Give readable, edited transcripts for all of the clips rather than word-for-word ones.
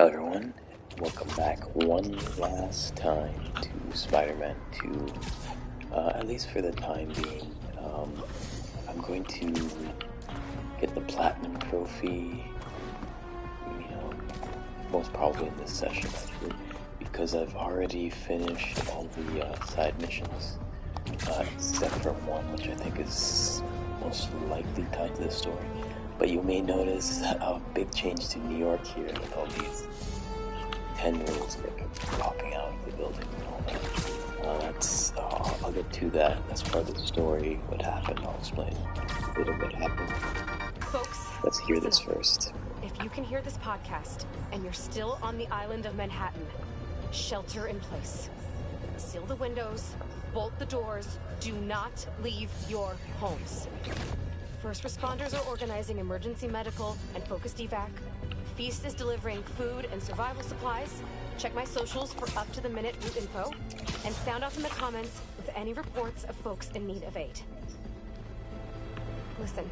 Hello everyone, welcome back one last time to Spider-Man 2, at least for the time being. I'm going to get the Platinum Trophy, most probably in this session actually, because I've already finished all the side missions, except for one which I think is most likely tied to the story. But you may notice a big change to New York here with all these tendrils that are popping out of the building and all that. I'll get to that. That's part of the story. What happened, I'll explain a bit of what happened. Folks, let's hear this first. If you can hear this podcast and you're still on the island of Manhattan, shelter in place. Seal the windows, bolt the doors, do not leave your homes. First responders are organizing emergency medical and focused evac. Feast is delivering food and survival supplies. Check my socials for up-to-the-minute route info. And sound off in the comments with any reports of folks in need of aid. Listen,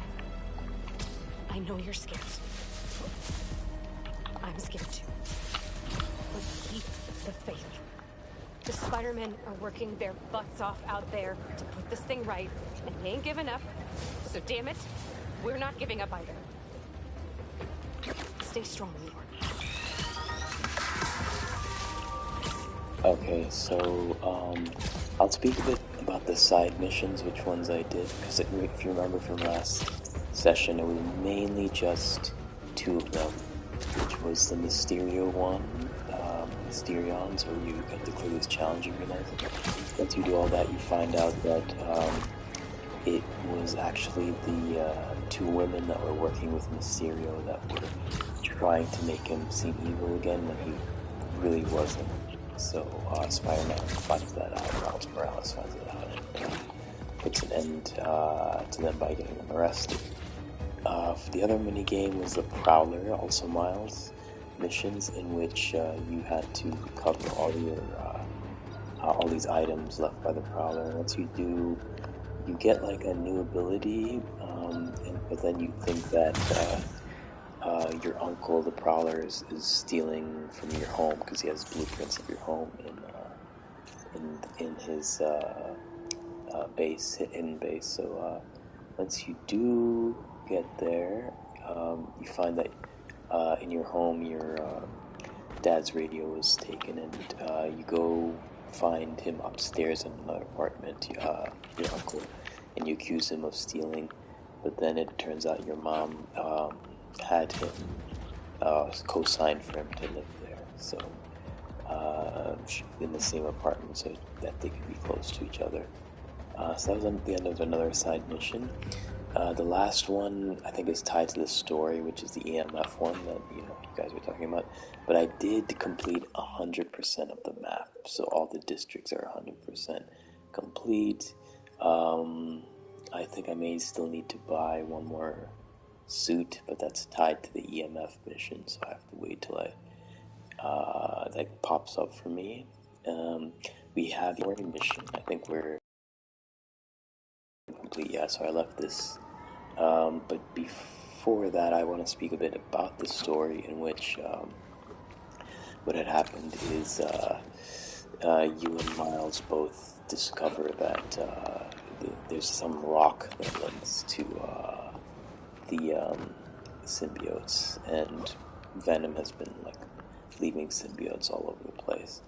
I know you're scared. I'm scared too. But keep the faith. The Spider-Men are working their butts off out there to put this thing right, and they ain't giving up. So damn it, we're not giving up either. Stay strong, New York. Okay, so I'll speak a bit about the side missions, which ones I did, because if you remember from last session, it was mainly just two of them, which was the Mysterio one, Mysterions, where you have to clear this challenge you realize. Once you do all that, you find out that it was actually the two women that were working with Mysterio that were trying to make him seem evil again when he really wasn't. So Spider-Man finds that out, Miles Morales finds it out, and puts an end to them by getting them arrested. The other minigame was the Prowler, also Miles, missions in which you had to recover all these items left by the Prowler. Once you do, you get like a new ability, but then you think that your uncle, the Prowler, is stealing from your home because he has blueprints of your home in his hidden base. So once you do get there, you find that in your home your dad's radio was taken, and you go find him upstairs in another apartment, your uncle, and you accuse him of stealing. But then it turns out your mom had him co-sign for him to live there, so in the same apartment, so that they could be close to each other. So that was the end of another side mission. The last one I think is tied to the story, which is the EMF one that you guys were talking about. But I did complete 100% of the map, so all the districts are 100% complete. I think I may still need to buy one more suit, but that's tied to the EMF mission, so I have to wait till that pops up for me. We have the morning mission. I think we're complete. Yeah, so I left this. But before that, I want to speak a bit about the story in which what had happened is you and Miles both discover that there's some rock that links to the symbiotes, and Venom has been leaving symbiotes all over the place.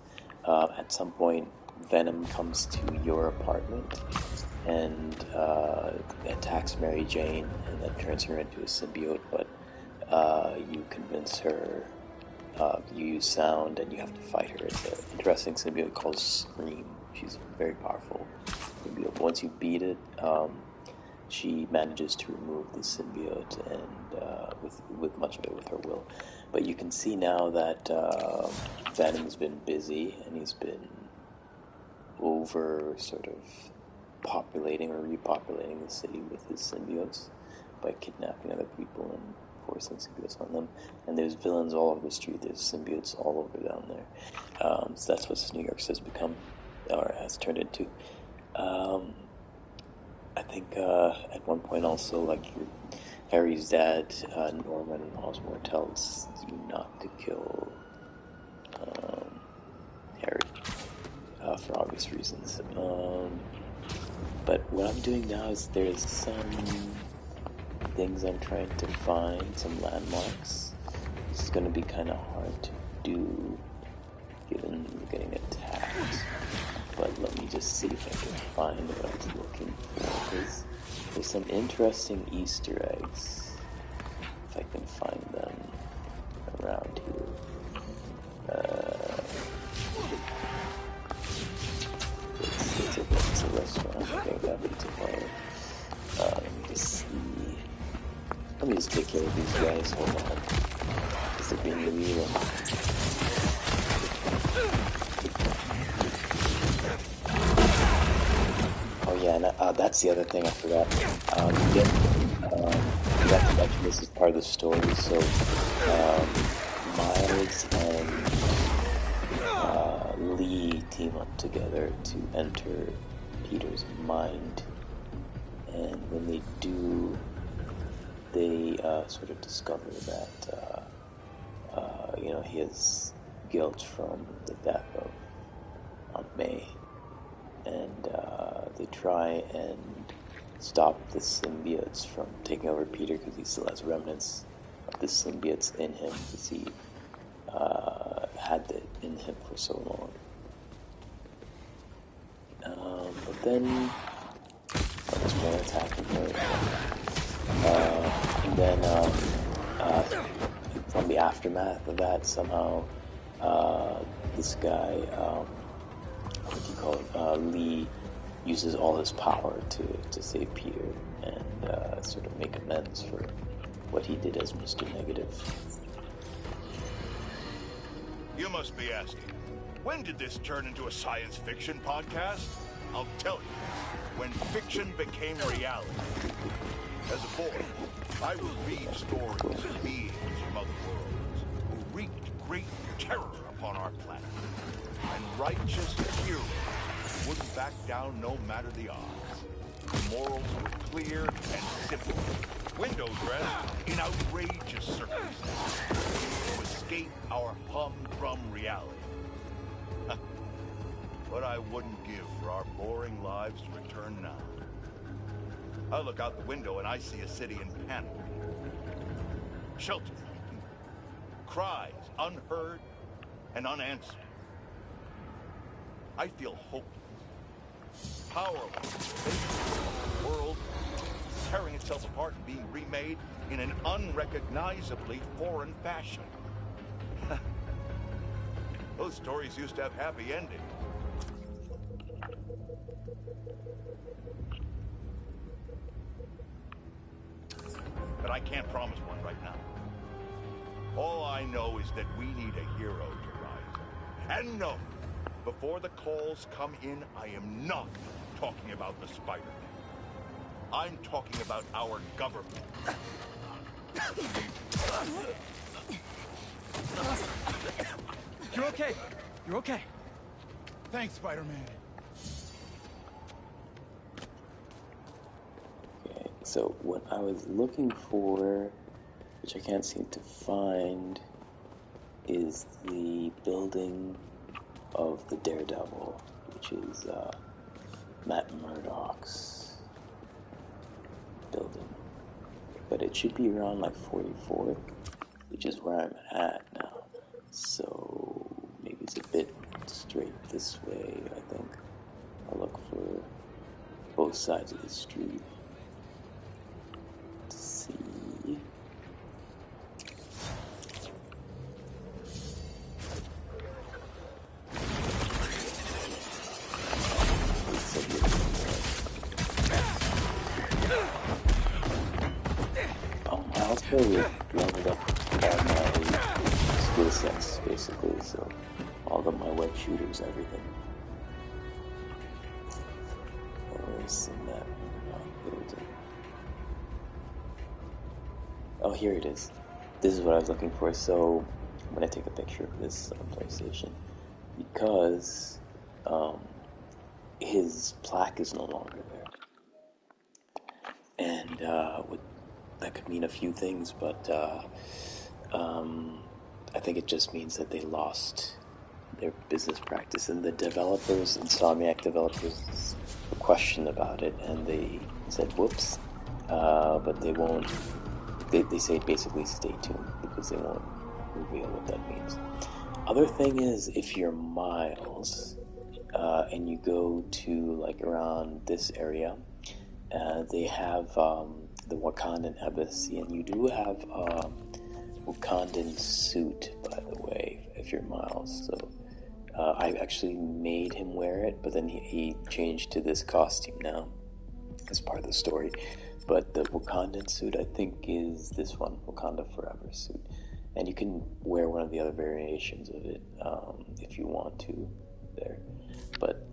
At some point, Venom comes to your apartment and attacks Mary Jane, and then turns her into a symbiote. But you convince her. You use sound, and you have to fight her. It's an interesting symbiote called Scream. She's very powerful symbiote. But once you beat it, she manages to remove the symbiote, and with much of it with her will. But you can see now that Venom's been busy, and he's been over sort of populating or repopulating the city with his symbiotes by kidnapping other people and forcing symbiotes on them. And there's villains all over the street. There's symbiotes all over down there. So that's what New York has become, or has turned into. I think at one point also, Harry's dad, Norman Osborn, tells you not to kill obvious reasons. But what I'm doing now is there's some things I'm trying to find, some landmarks. This is going to be kind of hard to do given we're getting attacked. But let me just see if I can find what I was looking for, because there's some interesting Easter eggs, if I can find them around here. It's a restaurant. Okay, that pizza parlor. Let me just see. Let me just take care of these guys. Hold on. Because they're being illegal. Oh yeah, and that's the other thing I forgot. Forgot to mention this is part of the story. So Miles and Lee team up together to enter Peter's mind, and when they do, they sort of discover that his guilt from the death of Aunt May, and they try and stop the symbiotes from taking over Peter because he still has remnants of the symbiotes in him because he had it in him for so long. But then there's more attacking her. And then from the aftermath of that, somehow this guy, what do you call it? Lee uses all his power to save Peter and sort of make amends for what he did as Mr. Negative. You must be asking, when did this turn into a science fiction podcast? I'll tell you, when fiction became reality. As a boy, I would read stories of beings from other worlds who wreaked great terror upon our planet. And righteous heroes wouldn't back down no matter the odds. The morals were clear and simple. Window dressed in outrageous circumstances to escape our humdrum reality. What I wouldn't give for our boring lives to return now. I look out the window and I see a city in panic. Shelter. Cries unheard and unanswered. I feel hopeless. Powerless. A world tearing itself apart and being remade in an unrecognizably foreign fashion. Those stories used to have happy endings. But I can't promise one right now. All I know is that we need a hero to rise up. And no, before the calls come in, I am not talking about the Spider-Man. I'm talking about our government. You're okay. You're okay. Thanks, Spider-Man. Okay, so what I was looking for, which I can't seem to find, is the building of the Daredevil, which is Matt Murdock's building. But it should be around like 44th, which is where I'm at now. So maybe it's a bit straight this way, I think. I'll look for both sides of the street to see. I also leveled up all my skill sets, basically, so all of my web shooters, everything. Where's the map? Building. Oh, here it is. This is what I was looking for, so I'm going to take a picture of this on PlayStation, because his plaque is no longer there. And that could mean a few things, but I think it just means that they lost their business practice, and the developers, Insomniac developers, questioned about it, and they said whoops, but they won't. They say basically stay tuned because they won't reveal what that means. Other thing is, if you're Miles and you go to like around this area, they have the Wakandan embassy, and you do have a Wakandan suit, by the way, if you're Miles. So I actually made him wear it, but then he changed to this costume now as part of the story. But the Wakandan suit, I think, is this one, Wakanda Forever suit. And you can wear one of the other variations of it if you want to there. But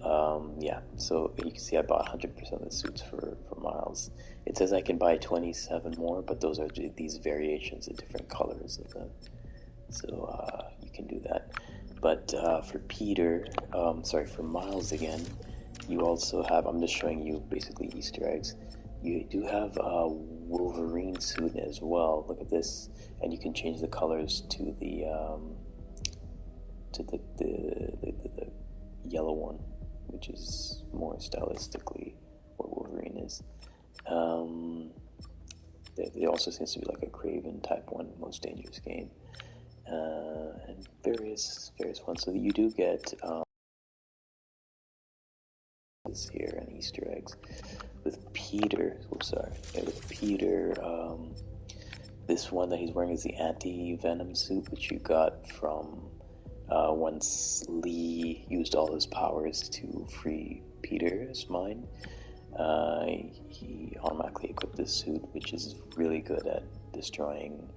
yeah, so you can see I bought 100% of the suits for Miles. It says I can buy 27 more, but those are these variations of different colors of them. So you can do that. But for Peter, for Miles again, you also have, I'm just showing you basically Easter eggs. You do have a Wolverine suit as well. Look at this, and you can change the colors to the yellow one, which is more stylistically what Wolverine is. There also seems to be like a Kraven type one, Most Dangerous Game, and various ones. So you do get this here and Easter eggs. With Peter, this one that he's wearing is the anti-venom suit, which you got from once Lee used all his powers to free Peter's mind. He automatically equipped this suit, which is really good at destroying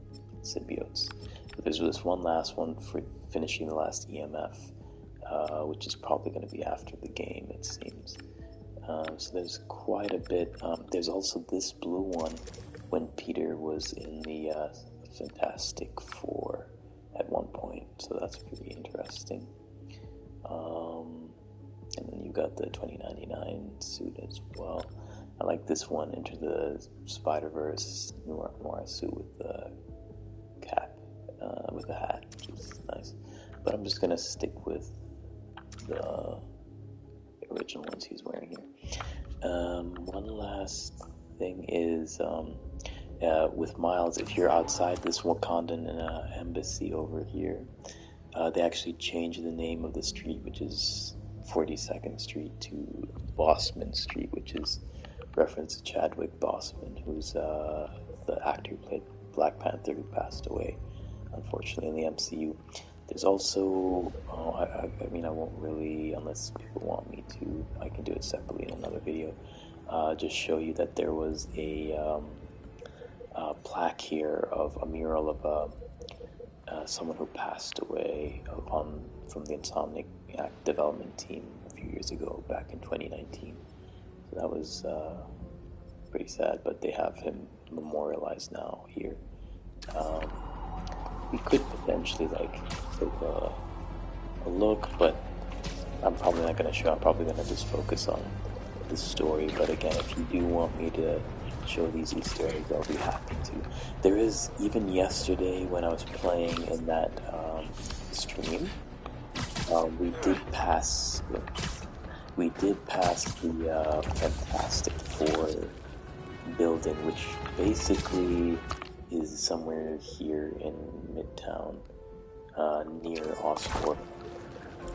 symbiotes. But there's this one last one for finishing the last EMF, which is probably going to be after the game, it seems. So there's quite a bit. There's also this blue one when Peter was in the Fantastic Four at one point, so that's pretty interesting. And then you got the 2099 suit as well. I like this one, Into the Spider-Verse noir suit with the cap, with the hat, which is nice. But I'm just gonna stick with the original ones he's wearing here. One last thing is with Miles, if you're outside this Wakandan embassy over here, they actually changed the name of the street, which is 42nd Street, to Bossman Street, which is reference to Chadwick Boseman, who's the actor who played Black Panther, who passed away, unfortunately, in the MCU. There's also, I mean, I won't really, unless people want me to, I can do it separately in another video, just show you that there was a plaque here of a mural of someone who passed away from the Insomniac development team a few years ago, back in 2019. So that was pretty sad, but they have him memorialized now here. We could potentially take a look, but I'm probably not going to show. I'm probably going to just focus on the story. But again, if you do want me to show these Easter eggs, I'll be happy to. There is, even yesterday when I was playing in that stream, we did pass the Fantastic Four building, which basically is somewhere here in Midtown, near Oscorp,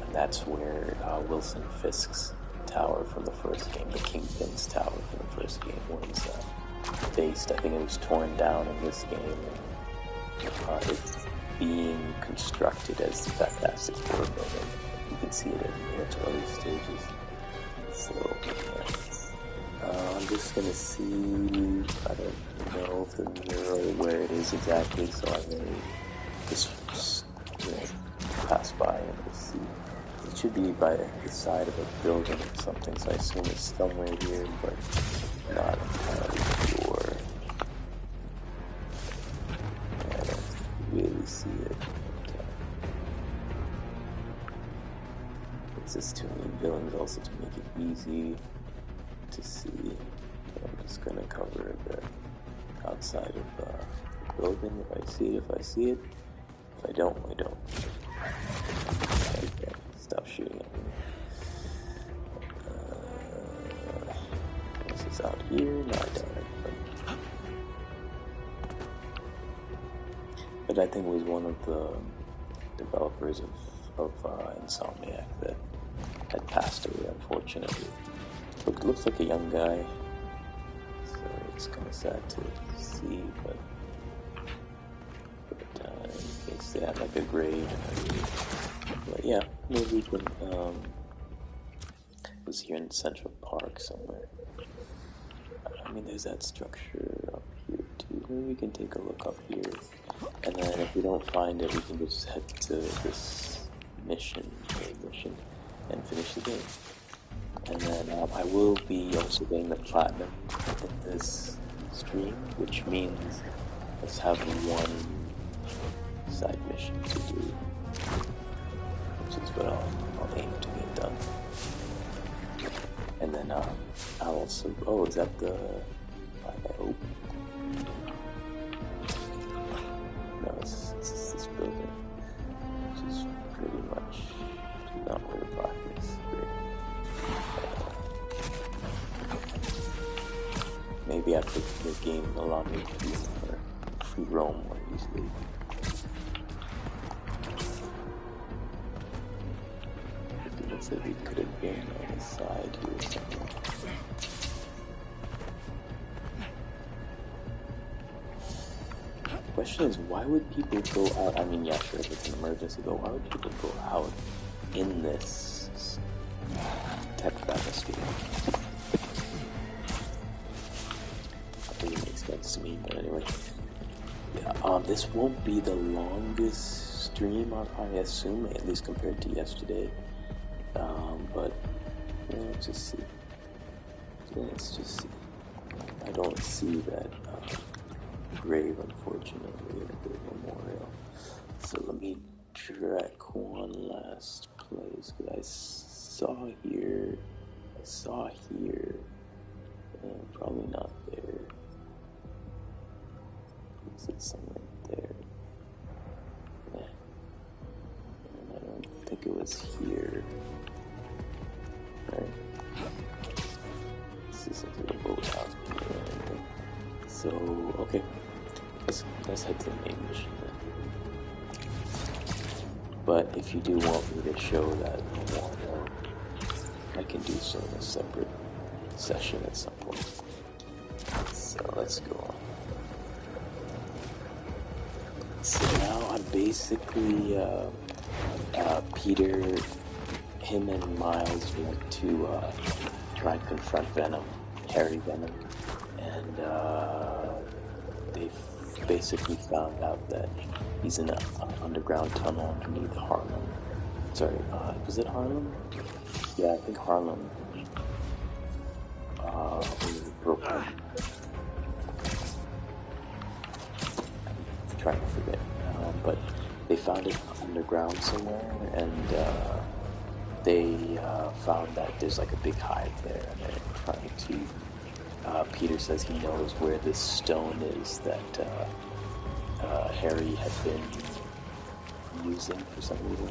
and that's where Wilson Fisk's tower from the first game, the Kingpin's tower from the first game, was based. I think it was torn down in this game, and it's being constructed as the Fantastic Four building. You can see it in its early stages. So, yeah. I'm just gonna see, I don't know if the mural where it is exactly, so I may just pass by and just see. It should be by the side of a building or something, so I assume it's somewhere here, but not entirely sure. I don't really see it. It's just too many buildings also to make it easy to see. So I'm just gonna cover the outside of the building if I see it. If I don't, I don't. Okay, stop shooting at me. This is out here. No, I don't. But I think it was one of the developers of Insomniac that had passed away, unfortunately. Looks like a young guy, so it's kind of sad to see, but in case they had like a grave and everything. But yeah, maybe we can, it was here in Central Park somewhere. I mean, there's that structure up here too. Maybe we can take a look up here. And then if we don't find it, we can just head to this mission, and finish the game. And then I will be also getting the platinum in this stream, which means let's have one side mission to do, which is what I'll aim to get done. And then I'll also, oh, is that the, I hope. No, it's this building, which is pretty much not where the block is. Maybe after the game will allow me to do more free roam more easily. It looks like we could have been on the side here or something. The question is, why would people go out? I mean, yeah, sure, if it's an emergency, but why would people go out in this type of atmosphere? That doesn't make sense to me, but anyway. Yeah, this won't be the longest stream, I assume, at least compared to yesterday. But yeah, let's just see. I don't see that grave, unfortunately, at the memorial. So let me track one last place, because I saw here, probably not there. Is it somewhere there? Yeah. And I don't think it was here. Right? This is like a boat out here. Anyway. So, okay. Let's head to the main mission then. But if you do want me to show that memorial, I can do so in a separate session at some point. So let's go on. So now I'm basically, Peter, him and Miles went to try and confront Harry Venom, and they basically found out that he's in an underground tunnel underneath Harlem. Sorry, was it Harlem? Yeah, I think Harlem. Brooklyn. I'm trying to forget. But they found it underground somewhere, and they found that there's like a big hive there, and they're trying to. Peter says he knows where this stone is that Harry had been using for some reason.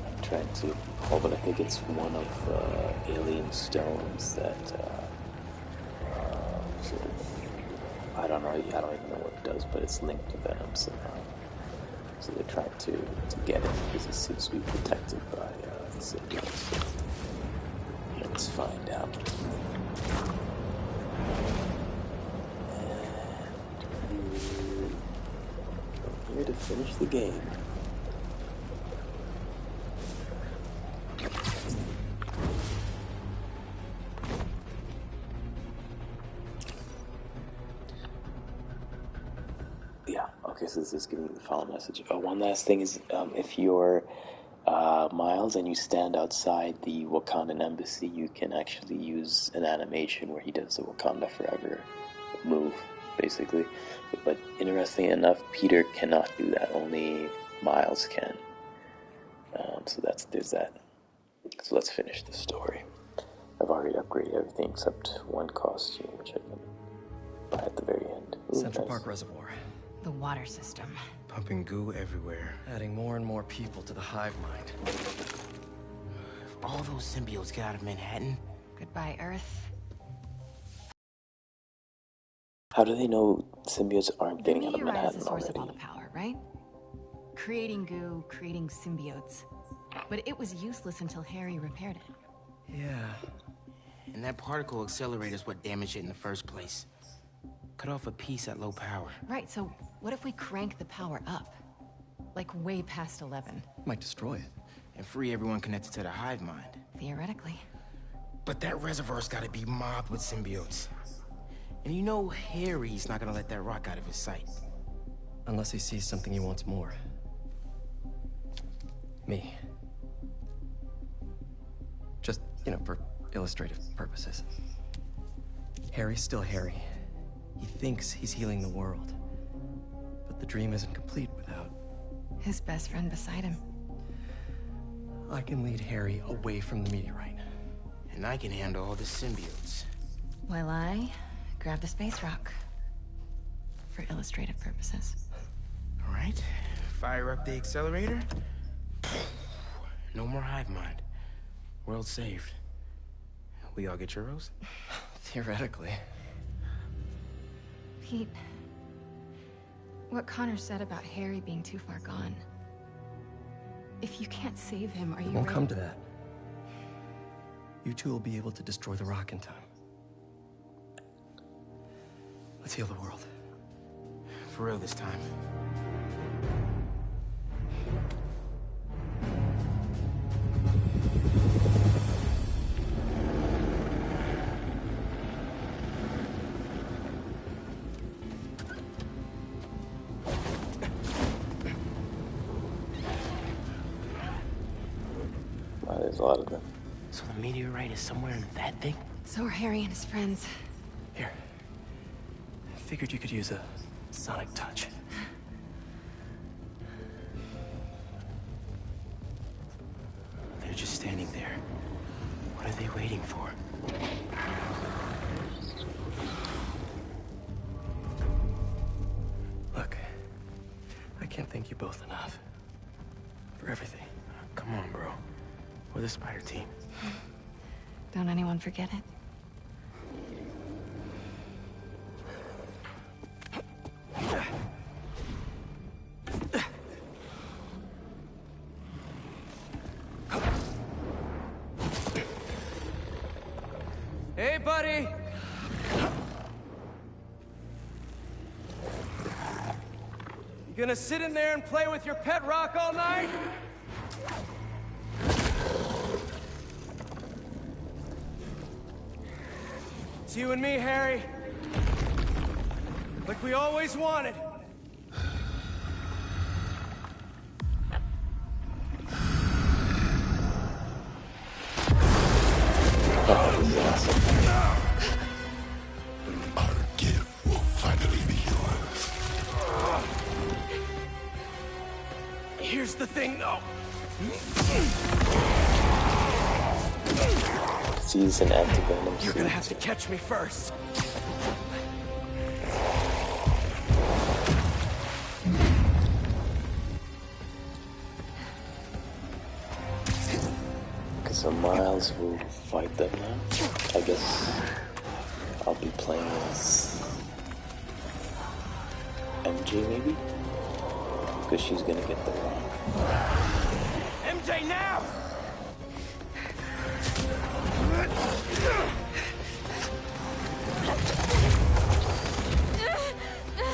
I'm trying to recall, but I think it's one of the alien stones that sort of, I don't know, I don't even know what it does, but it's linked to Venom somehow. So they're trying to get it because it seems to be protected by the city. So let's find out. And we're here to finish the game. Okay, so this is giving you the final message. One last thing is, if you're Miles and you stand outside the Wakandan embassy, you can actually use an animation where he does the Wakanda Forever move, basically. But interesting enough, Peter cannot do that. Only Miles can. So there's that. So let's finish the story. I've already upgraded everything except one costume, which I can buy at the very end. Ooh, Central nice. Park Reservoir. The water system. Pumping goo everywhere. Adding more and more people to the hive mind. all those symbiotes get out of Manhattan... Goodbye, Earth. How do they know symbiotes aren't The getting out of meteorite is Manhattan the source of all already? the power, right? Creating goo, creating symbiotes. But it was useless until Harry repaired it. Yeah. And that particle accelerator's what damaged it in the first place. Cut off a piece at low power. Right, so what if we crank the power up? Like way past 11. Might destroy it. And free everyone connected to the hive mind. Theoretically. But that reservoir's gotta be mobbed with symbiotes. And you know Harry's not gonna let that rock out of his sight. Unless he sees something he wants more. Me. Just, for illustrative purposes. Harry's still Harry. He thinks he's healing the world. But the dream isn't complete without... His best friend beside him. I can lead Harry away from the meteorite. And I can handle all the symbiotes. While I grab the space rock. For illustrative purposes. All right, fire up the accelerator. No more hive mind. World saved. We all get churros? Theoretically. Pete, what Connor said about Harry being too far gone. If you can't save him, are you It won't ready? come to that. You two will be able to destroy the rock in time. Let's heal the world. For real this time. Wow, there's a lot of them. So the meteorite is somewhere in that thing? So are Harry and his friends. Here. I figured you could use a sonic touch. They're just standing there. What are they waiting for? Look, I can't thank you both enough. For everything. Come on, bro. We're the Spider Team. Don't anyone forget it. Hey, buddy! You gonna sit in there and play with your pet rock all night? It's you and me, Harry. Like we always wanted. Oh, this is awesome. Our gift will finally be yours. Here's the thing, though. Sees an anti-venom You're gonna suit. have to catch me first. So Miles will fight them now. I guess I'll be playing as MJ maybe? Because she's gonna get the rock. MJ, now!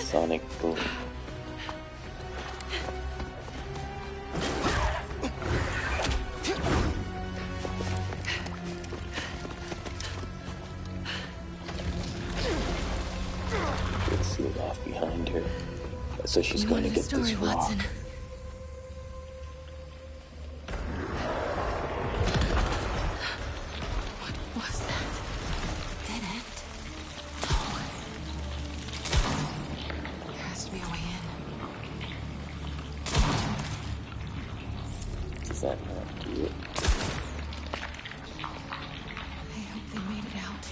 Sonic boom. It's sealed off behind her. So she's going to get this rock. Watson. What was that? Dead end? No. There has to be a way in. Does that not do it? I hope they made it out.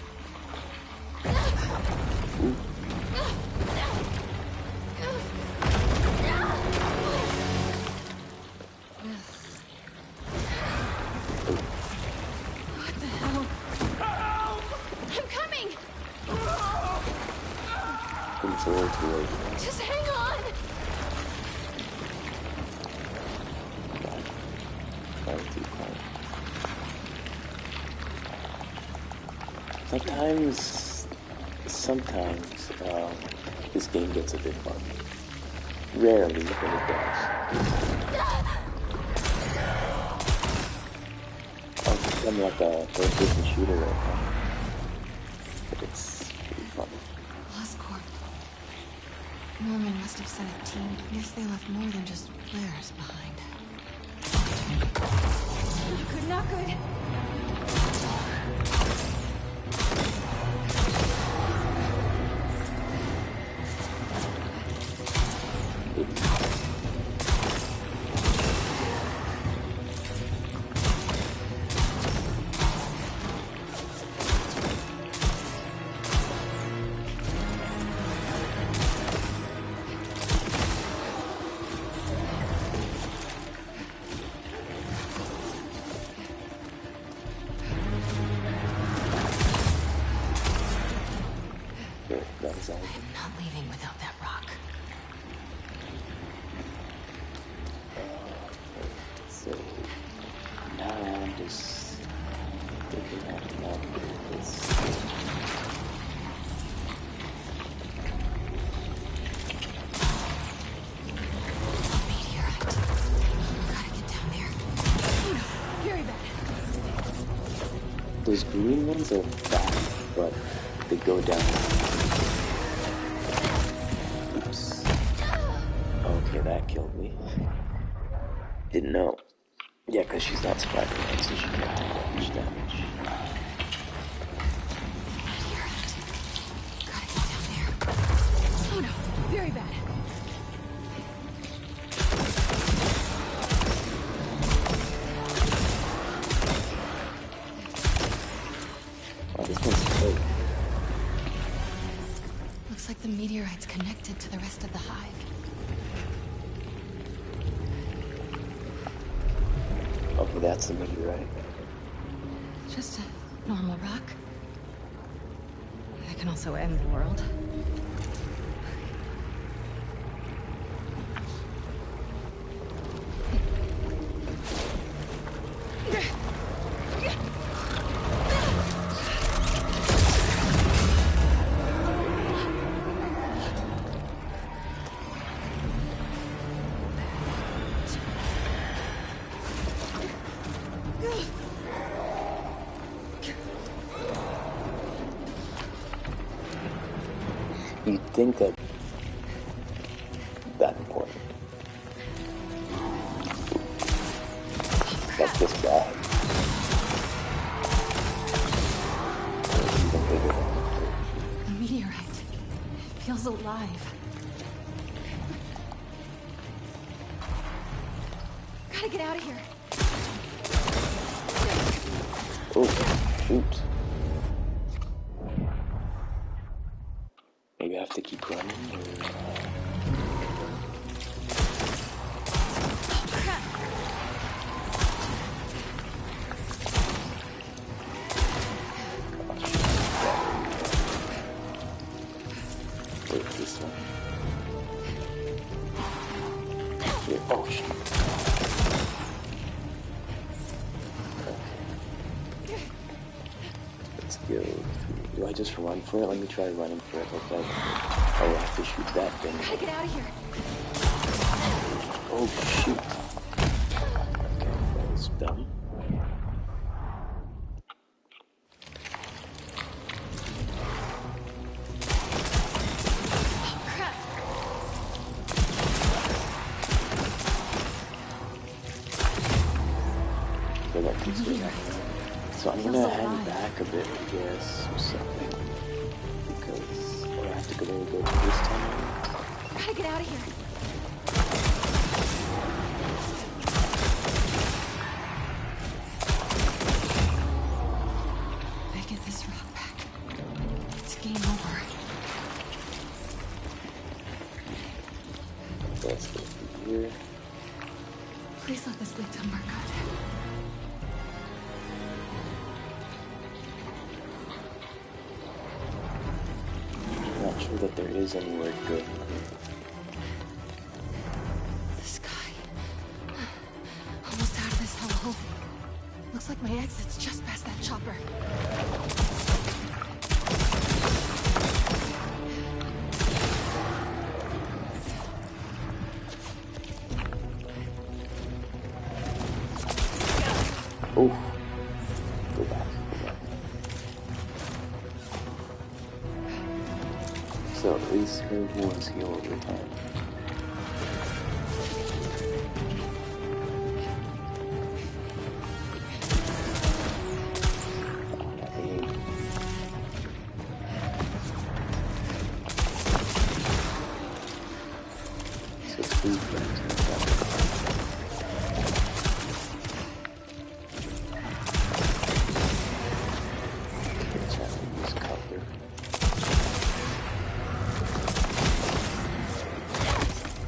words away from it. Just hang on! God. Trying to calm. Sometimes, this game gets a bit fun. Rarely, but it does. Oh, it's become like a first-person shooter right now. But it's pretty fun. Oscorp. Norman must have sent a team. Guess they left more than just players behind. Not good, not good. I'm not leaving without that rock. So now I'm just looking at the map with this. Meteorite. Gotta get down there. Oh no, very bad. Those green ones are bad, but they go down. Oops. Okay, that killed me. Didn't know. Yeah, because she's not Spider-Man, so she can't take much damage. Meteorite. Gotta get down there. Oh no, very bad. Wow, this one's close. Looks like the meteorite's connected to the rest of the hive. Okay, that's the meteorite. Just a normal rock. That can also end the world. You'd think that important. Like this guy. Even bigger than The meteorite. It feels alive. Gotta get out of here. oh, shoot. Maybe I have to keep running or wait, this one. Here. Oh shit. Let's go. Do I just run for it? Let me try running for it. Okay. Oh, I have to shoot that thing. Gotta get out of here. Oh shoot. Okay, that was dumb. Crap. Okay, that keeps me up. So I'm gonna hang back a bit, I guess, or something. Because or I have to go this time. Gotta get out of here. If I get this rock back, it's game over. So let's go through here. Please let this lead somewhere good. I'm not sure that there is anywhere good. The sky. Almost out of this hellhole. Looks like my exit's just past that chopper. Oh, go back. So at least her wounds heal over time.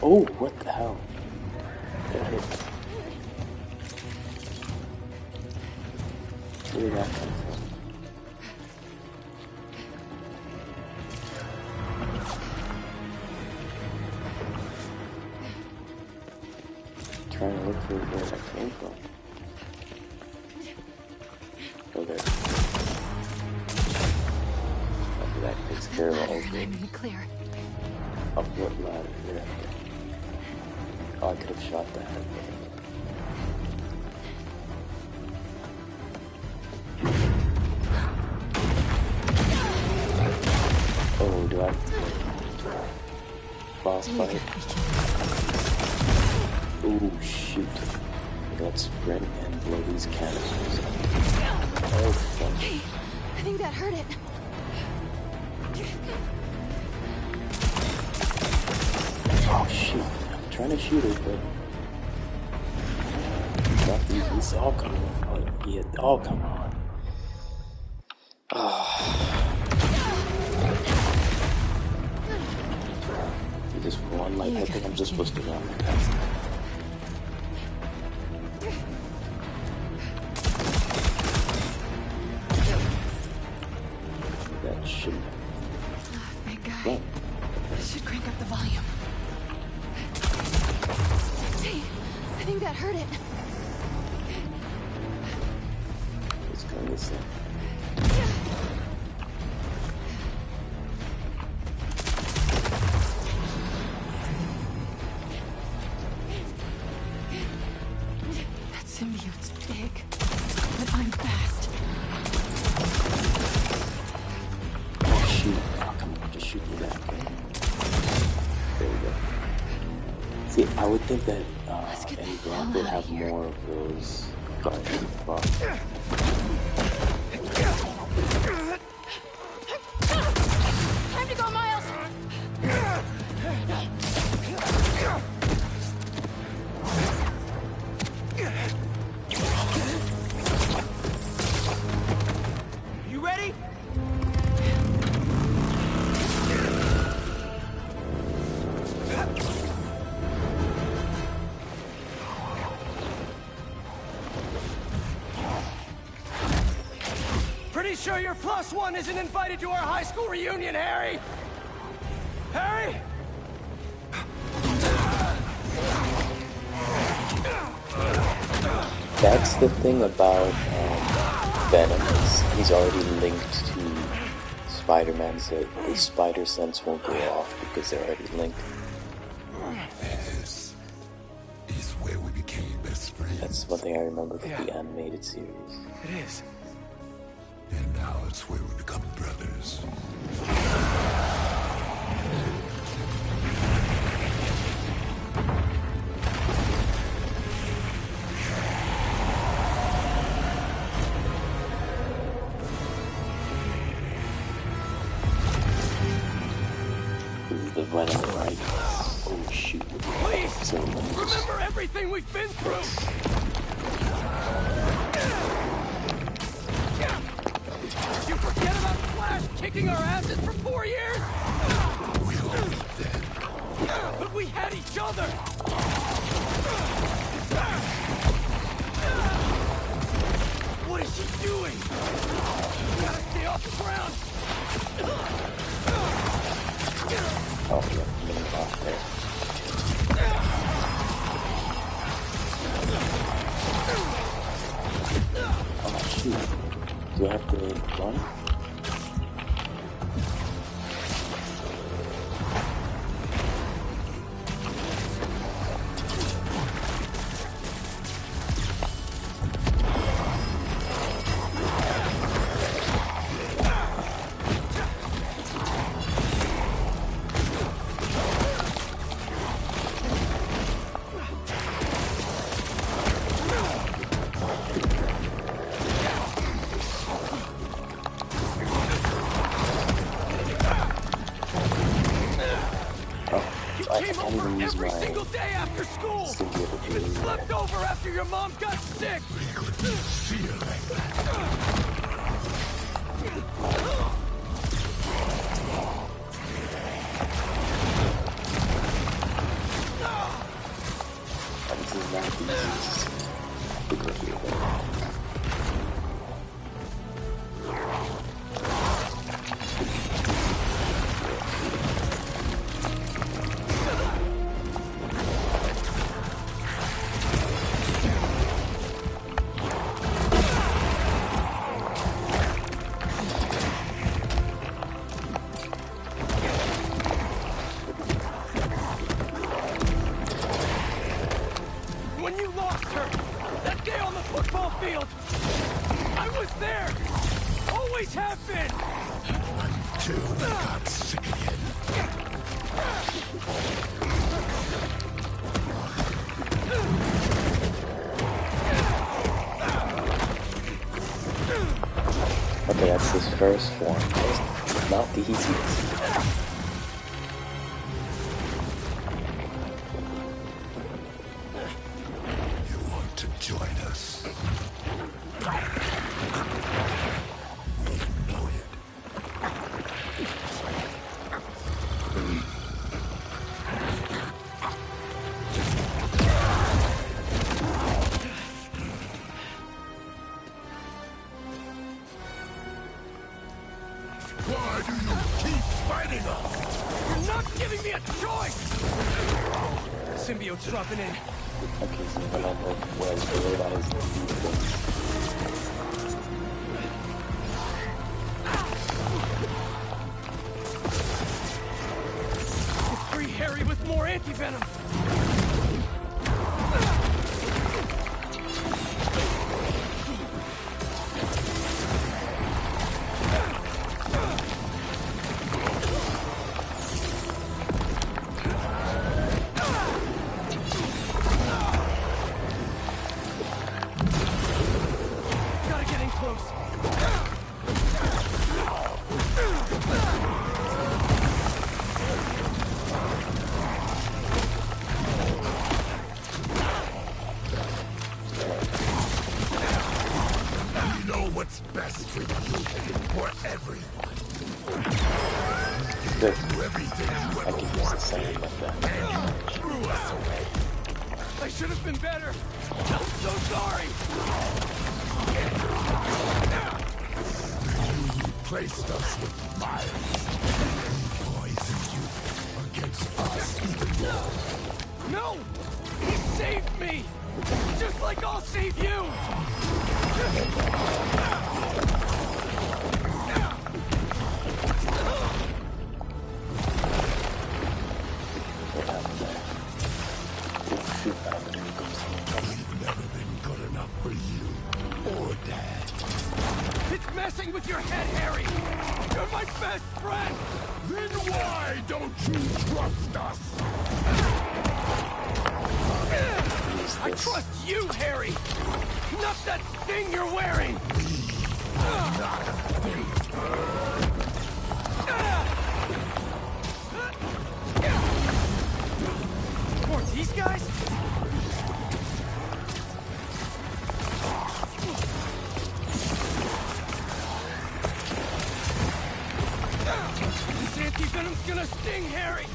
Oh, what the hell? That hit. Where did that come from? Trying to look for where that came from. Oh, there. After that takes care of all I'm in the clear. Up what ladder? There. Oh, I could have shot that. Oh, do I have to boss fight? Oh, shoot. Let's sprint and blow these canisters up. Oh, fuck. Hey, I think that hurt it. Oh, shoot. I'm trying to shoot it, but... Not these. Oh, come on. Oh, yeah. Oh, come on. You just one light. I think I'm just supposed to run past that. That shouldn't have. Big guy. Run. Should crank up the volume. Hey, I think that hurt it. It's going this way. That symbiote's big, but I'm fast. Oh, shoot. Oh, come on. Just shoot me that way. There we go. See, I would think that any block would have more of those guards blocks. Time to go, Miles! You ready? Pretty sure your +1 isn't invited to our high school reunion, Harry! Harry? That's the thing about Venom, is he's already linked to Spider-Man, so his spider sense won't go off because they're already linked. This is where we became best friends. That's one thing I remember from the animated series. It is. And now it's where we become brothers. This is the Venom, right? Oh, shoot. Please, So, let me just... remember everything we've been through! Did you forget about Flash kicking our asses for 4 years? We all need that. But we had each other! What is she doing? We gotta stay off the ground! Oh, yeah, getting off there. Oh, shoot. Do I have to run? Every single day after school! Even slept over after your mom got sick! We couldn't see her like that. This is not the easiest to go through. When you lost her, that day on the football field, I was there! Always have been! Until they got sick again. Okay, that's his first form. It's not the easiest. You want to join us? Know it. Why do you keep fighting us? You're not giving me a choice! Symbiote's dropping in. Okay, so I don't know where that is the Free Harry with more anti-venom! Gotta get in close. We know what's best for you, for everyone. Good. Do everything you I ever can use the wanted, same like that. and you threw us away. I should have been better. I'm so sorry. You replaced us with Miles. He poisoned you against us even more. No! He saved me! Just like I'll save you! What happened there? Shoot back when he goes home. We've never been good enough for you or Dad. It's messing with your head, Harry! You're my best friend! Then why don't you trust us? Use I this. trust you, Harry! Not that thing you're wearing! Not a thing. More these guys? This anti-venom's gonna sting Harry!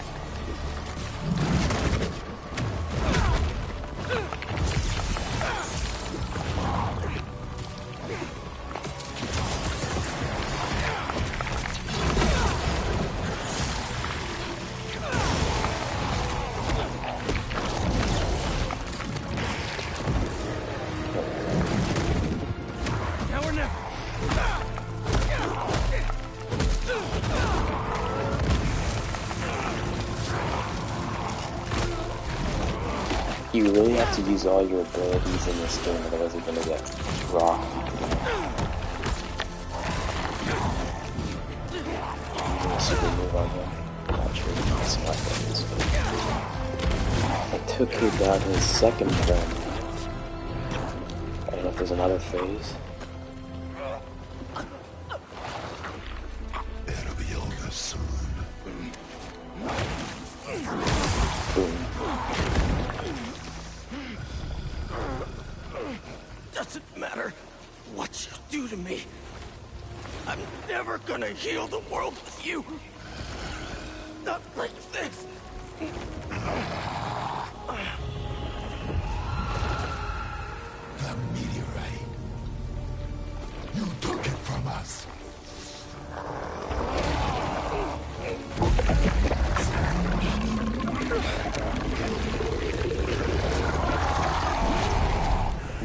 You really have to use all your abilities in this game, otherwise you're gonna get rocked. Super move on him. I'm not sure if he's smart like this, but I took him down his second friend. I don't know if there's another phase. It'll be over soon. Boom. Doesn't matter what you do to me. I'm never gonna heal the world with you. Not like this. The meteorite. You took it from us.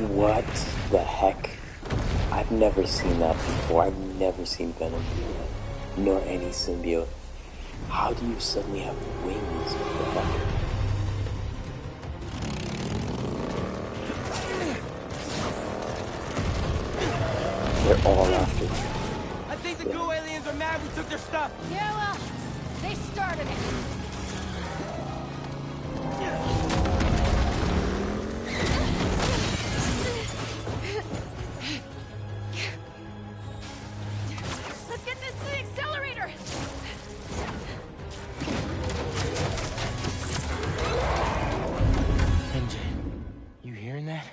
What the heck? I've never seen that before. I've never seen Venom do that. Nor any symbiote. How do you suddenly have wings? What the heck? They're all after me. I think the goo aliens are mad we took their stuff. Yeah, well, they started it. Let's get this to the accelerator. MJ, you hearing that?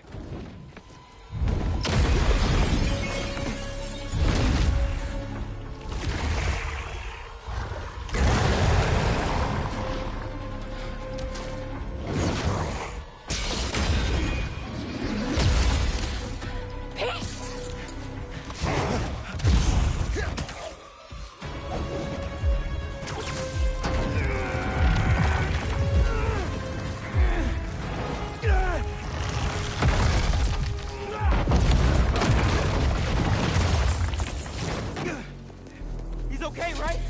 He's okay, right?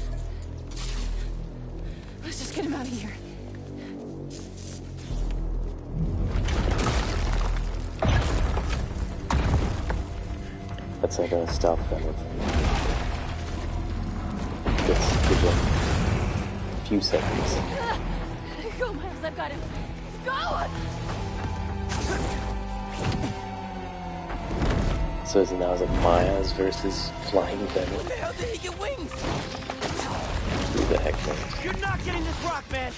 Let's just get him out of here. That's not gonna stop Venom. Just give him a few seconds. Go, Miles, I've got him. Go! So is it now Miles versus Flying Venom? What the hell did he get wings? Who the heck knows? You're not getting this rock, man.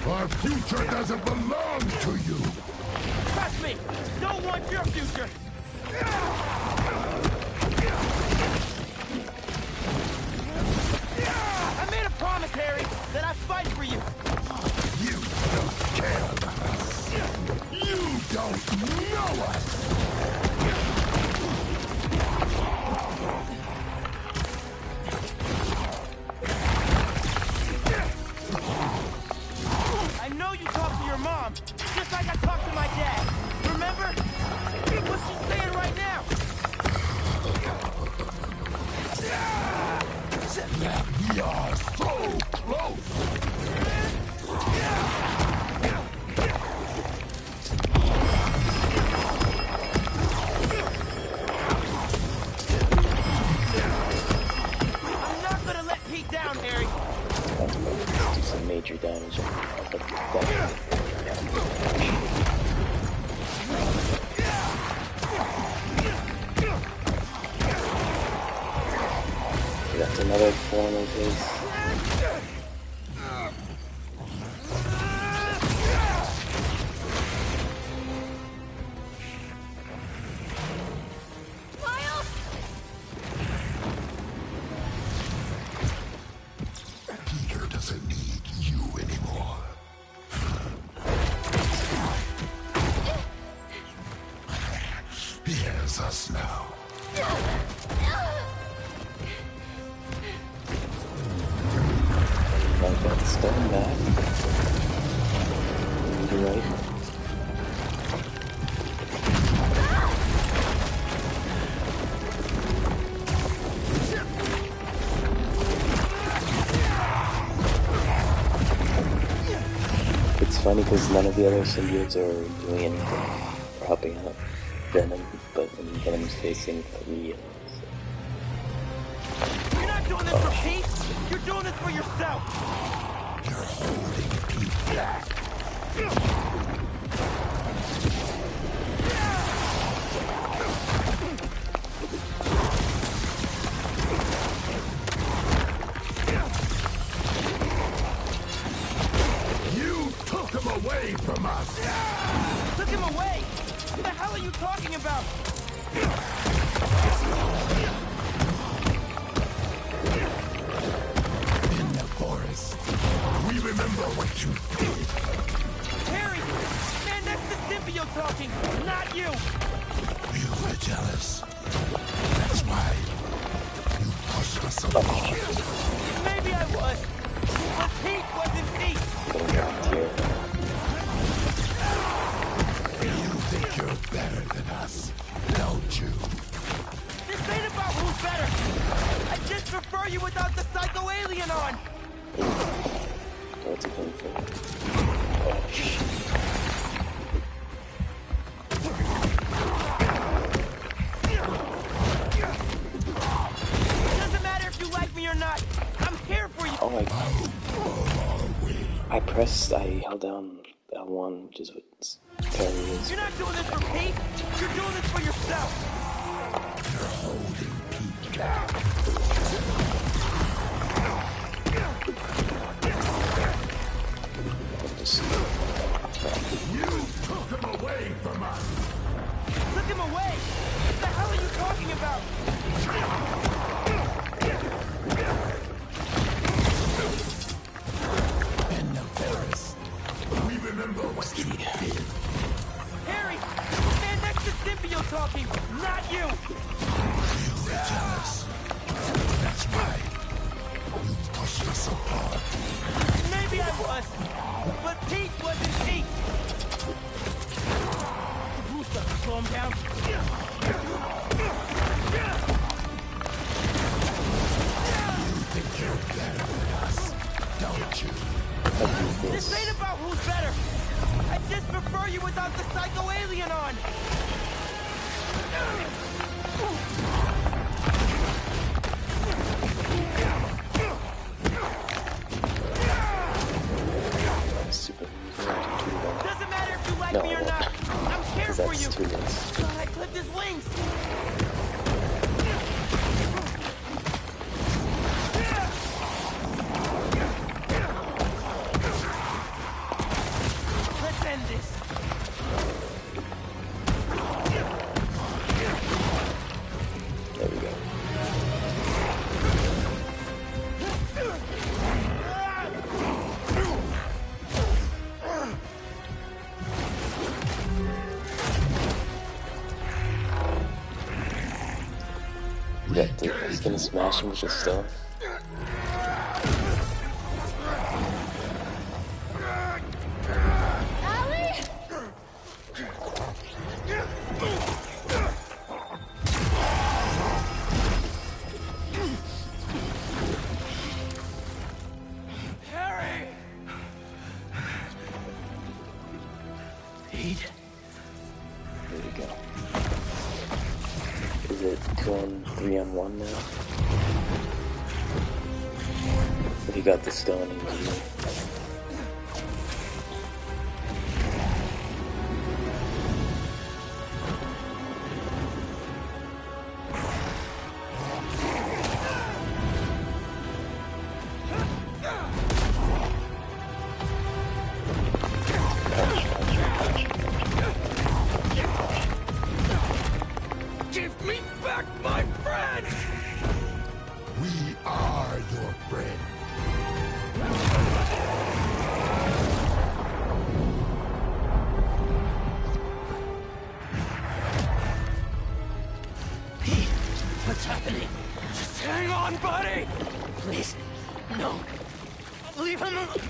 Our future doesn't belong to you. Trust me. Don't want your future. I made a promise, Harry, that I'd fight for you. You don't care about us. You don't know us. I know you talked to your mom, just like I talked to my dad. Remember? What's she saying right now? We are so close. I'm not gonna let Pete down, Harry. Do some major damage. That's another form of his. Miles! Peter doesn't need you anymore. He has us now. Like that stone back. You're right. It's funny because none of the other symbiotes are doing anything or helping out Venom, but when Venom's facing 3 of You're not doing this for Pete! You're doing this for yourself! You're holding Pete back. You took him away from us! Took him away! What the hell are you talking about? In the forest, we remember what you did. Harry! Man, that's the symbiote talking, not you! You were jealous. That's why you pushed us apart. Maybe I was, but Pete wasn't Pete! getting dropped here. You think you're better than us, don't you? This ain't about who's better! I just prefer you without the psycho alien on! What's it going for? Oh, shit. Doesn't matter if you like me or not, I'm here for you! Oh my god. I held down L1, which is what Perry is. You're not doing this for Pete! You're doing this for yourself! You're holding Pete back. You took him away from us. Took him away! What the hell are you talking about? In the forest, we remember what you did. Harry! Man, that's the symbiote talking, not you! You were jealous. That's why you pushed us apart. Maybe I was, but Pete wasn't Pete! Russo, slow him down. You think you're better than us, don't you? This ain't about who's better! I just prefer you without the psycho alien on! Super. Doesn't matter if you like No, me or I won't. not, I'm here for That's you! 2 minutes. God, I clipped his wings! Let's end this! There we go. He's gonna smash him with the stone. Harry! Pete? There we go. Is it 3-on-1 now? If you got the stone in you. Give me back my friend! We are your friend. Pete, what's happening? Just hang on, buddy! Please, no. Leave him alone.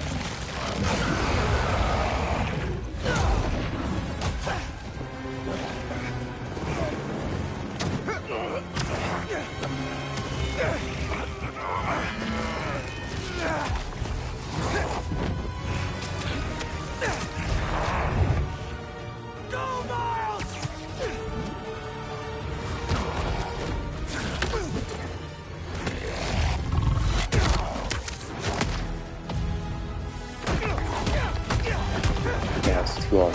It's 2 on 1.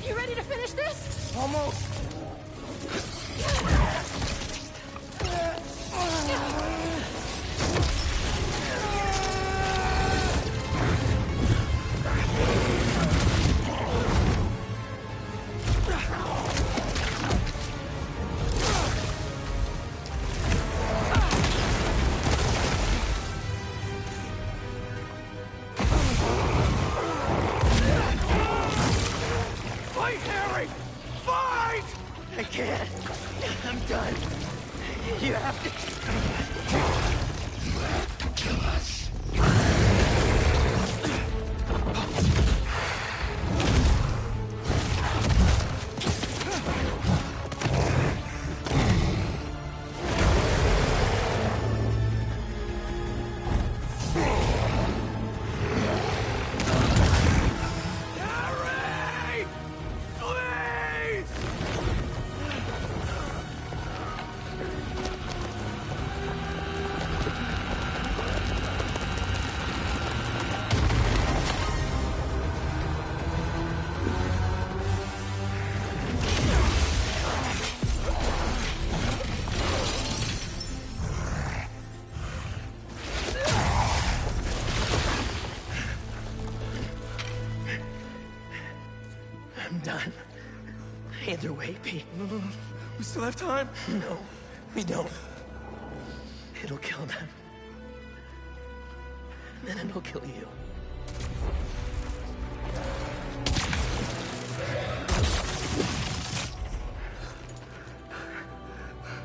You ready to finish this? Almost. Fight, Harry! Fight! I can't. I'm done. You have to Kill us. Harry! Please! I'm done. Either way, Pete. We still have time? No, we don't. It'll kill them. And then it'll kill you.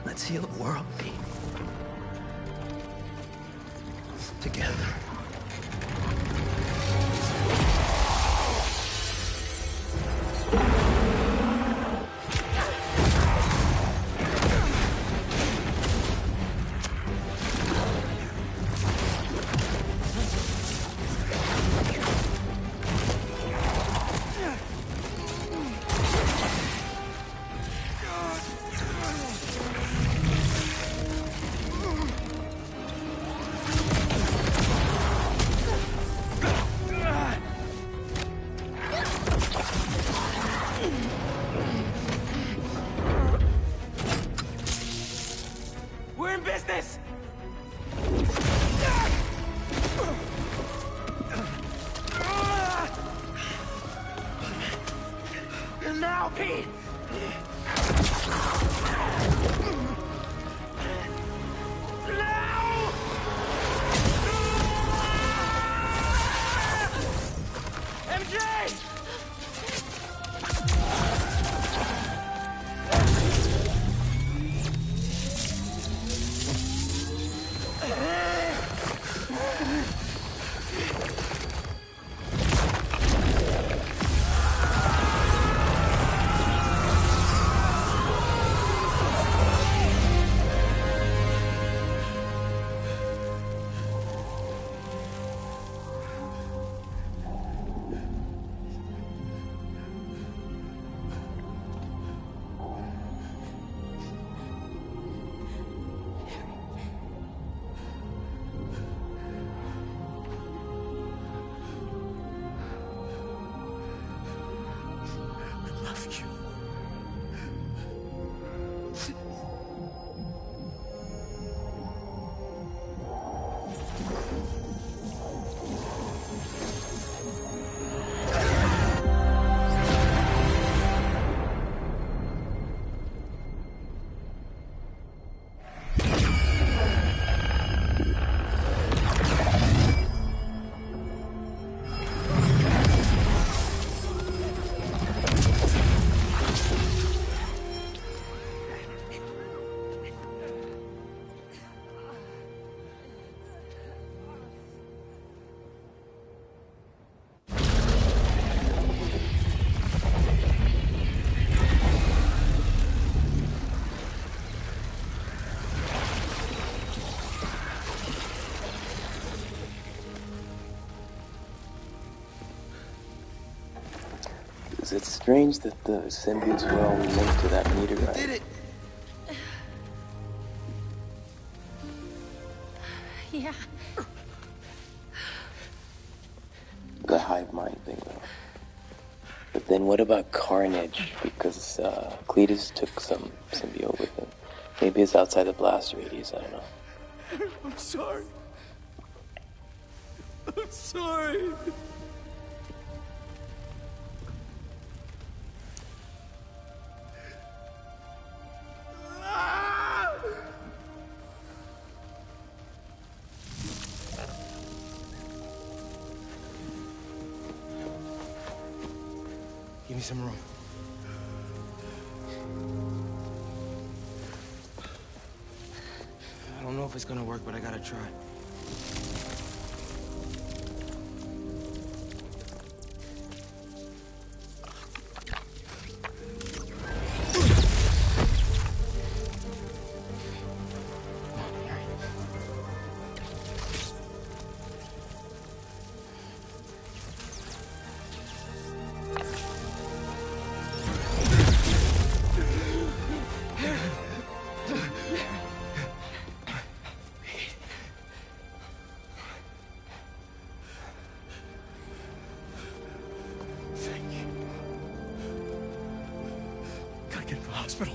Let's heal the world, Pete. Together. We're in business! And now, Pete! Now! MJ! Because it's strange that the symbiotes were all linked to that meteorite. Did it! Yeah. The hive mind thing, though. But then what about Carnage? Because Cletus took some symbiote with him. Maybe it's outside the blast radius, I don't know. I'm sorry. I'm sorry. Give me some room. I don't know if it's gonna work, but I gotta try. Gotta get to the hospital.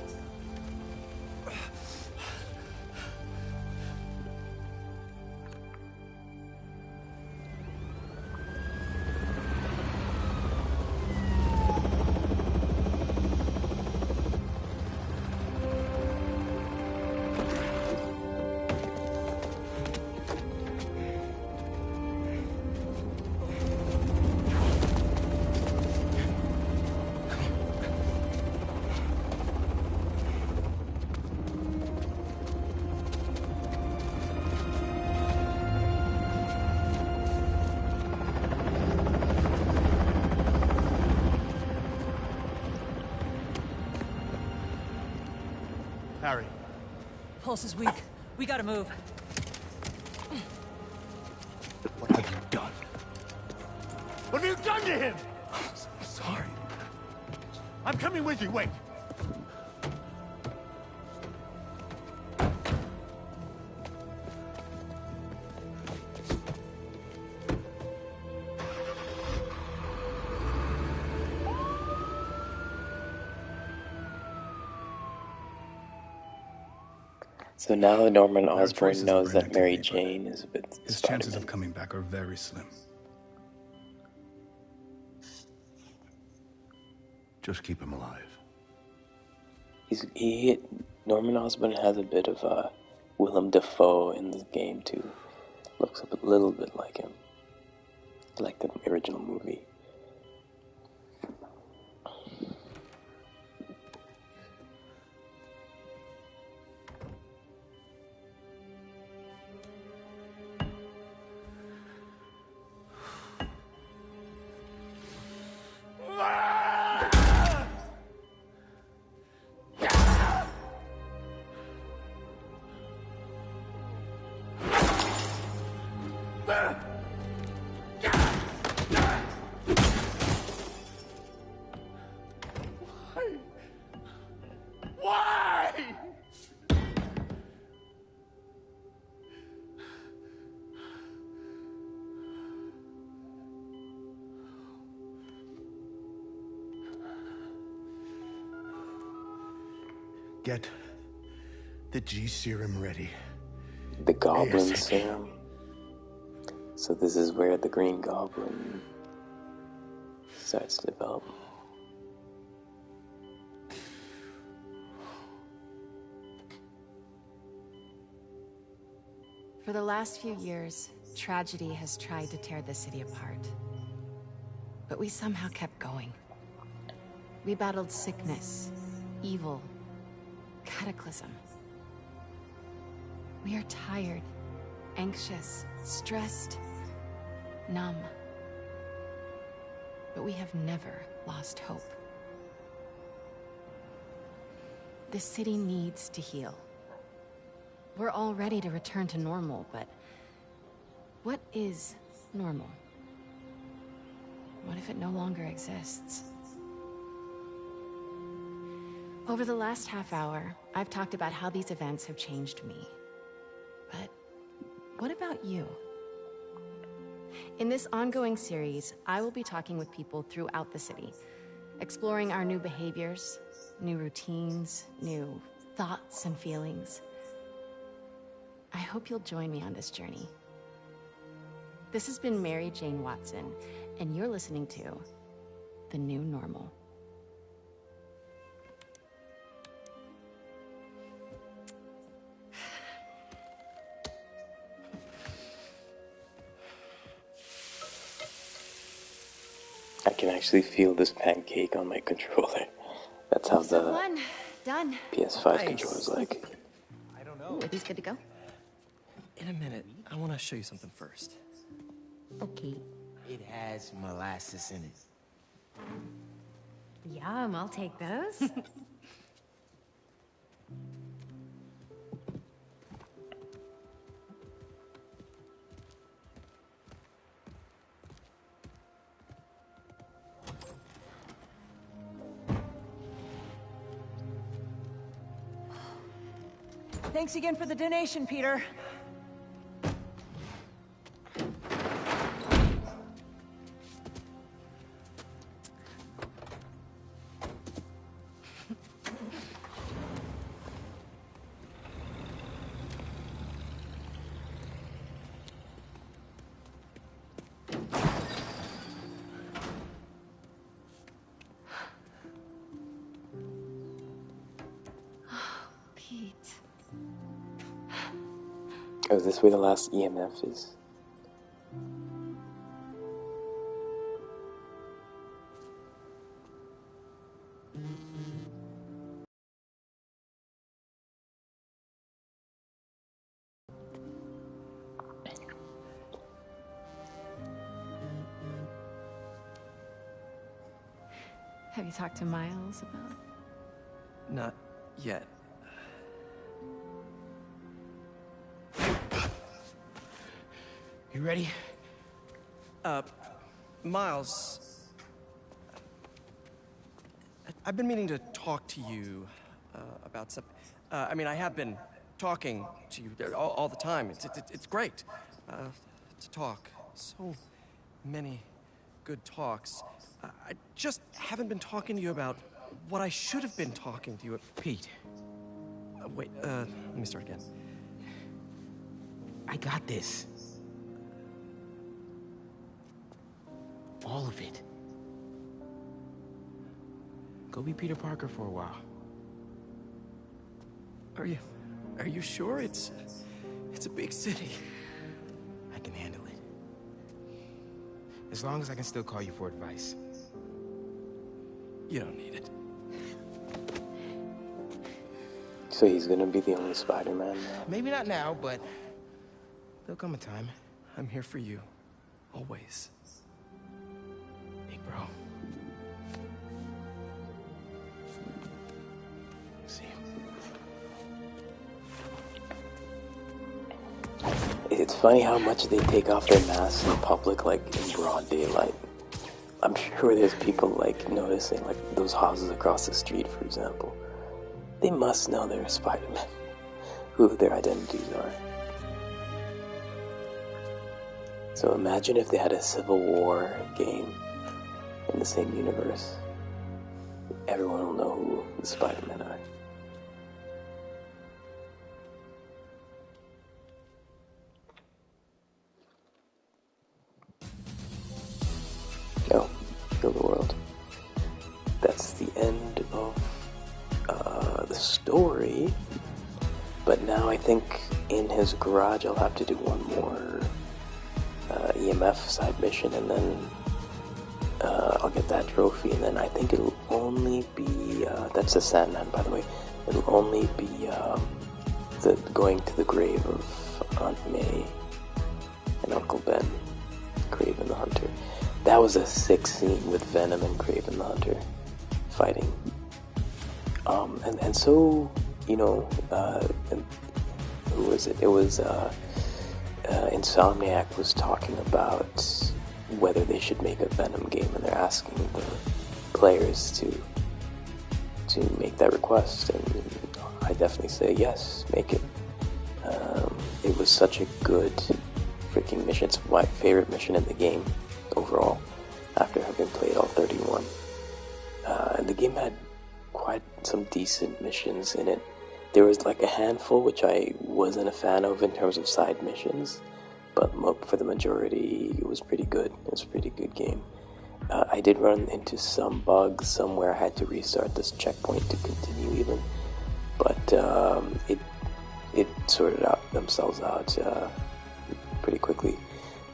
Harry. Pulse is weak. We gotta move. What have you done? What have you done to him? I'm so sorry. I'm coming with you. Wait. So now Norman There are Osborn traces of knows brain that Mary activity, but Jane is with his chances Spider-Man. of coming back are very slim. Just keep him alive. Norman Osborn has a bit of Willem Dafoe in this game too. Looks a little bit like him, like the original movie. Why? Get the G serum ready. The Goblin ASAP. serum. So this is where the Green Goblin starts to develop. For the last few years, tragedy has tried to tear the city apart. But we somehow kept going. We battled sickness, evil, cataclysm. We are tired, anxious, stressed, numb. But we have never lost hope. The city needs to heal. We're all ready to return to normal, but what is normal? What if it no longer exists? Over the last half hour, I've talked about how these events have changed me. But what about you? In this ongoing series, I will be talking with people throughout the city, exploring our new behaviors, new routines, new thoughts and feelings. I hope you'll join me on this journey. This has been Mary Jane Watson, and you're listening to The New Normal. I can actually feel this pancake on my controller. That's how the Done. PS5 controller is like. Ooh, are these good to go? In a minute, I want to show you something first. Okay. It has molasses in it. Yum, I'll take those. Thanks again for the donation, Peter. Pete. Oh, is this where the last EMF is? Have you talked to Miles about... Not yet. You ready? Miles... I've been meaning to talk to you, about something. I mean, I have been talking to you all the time. It's great, to talk. So many good talks. I just haven't been talking to you about what I should have been talking to you about. Pete. Wait, let me start again. I got this. All of it. Go be Peter Parker for a while. Are you sure? It's a big city. I can handle it. As long as I can still call you for advice. You don't need it. So he's gonna be the only Spider-Man now? Maybe not now, but there'll come a time. I'm here for you. Always. Big bro. See you. It's funny how much they take off their masks in public, like in broad daylight. I'm sure there's people like noticing, like those houses across the street, for example. They must know they're Spider-Man, who their identities are. So imagine if they had a Civil War game in the same universe. Everyone will know who the Spider-Men are. Oh, kill the world. That's the end of the story. But now I think in his garage I'll have to do one more EMF side mission, and then I'll get that trophy, and then I think it'll only be that's the Sandman, by the way. It'll only be the going to the grave of Aunt May and Uncle Ben, Kraven the Hunter. That was a sick scene with Venom and Kraven the Hunter fighting. And so, you know, who was it? It was Insomniac was talking about whether they should make a Venom game, and they're asking the players to make that request, and I definitely say yes, make it. It was such a good freaking mission. It's my favorite mission in the game overall, after having played all 31. And the game had quite some decent missions in it. There was like a handful which I wasn't a fan of in terms of side missions, but for the majority, it was pretty good. It was a pretty good game. I did run into some bugs somewhere. I had to restart this checkpoint to continue even, but it sorted themselves out pretty quickly.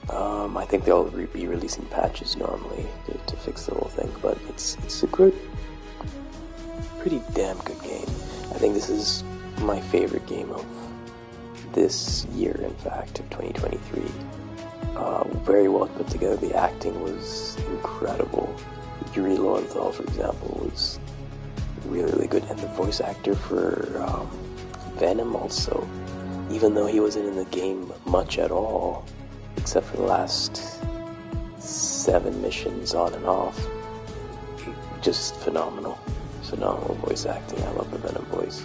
I think they'll be releasing patches normally to fix the whole thing, but it's a pretty damn good game. I think this is my favorite game of this year, in fact, of 2023. Very well put together. The acting was incredible. Yuri Lowenthal, for example, was really, really good. And the voice actor for Venom also, even though he wasn't in the game much at all, except for the last 7 missions on and off, just phenomenal voice acting. I love the Venom voice.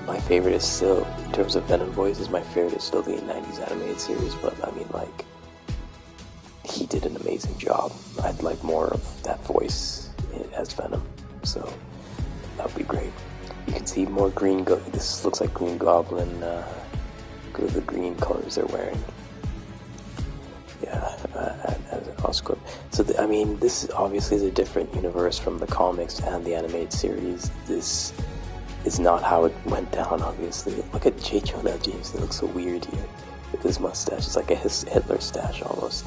My favorite is still, in terms of Venom voices, my favorite is still the 90s animated series, but I mean, like, he did an amazing job. I'd like more of that voice as Venom, so that would be great. You can see more green, this looks like Green Goblin, because of the green colors they're wearing. Yeah, as an Oscorp. So, I mean, this obviously is a different universe from the comics and the animated series. This is not how it went down, obviously. Look at J. Jonah Jameson. He looks so weird here with his mustache. It's like a Hitler stash almost.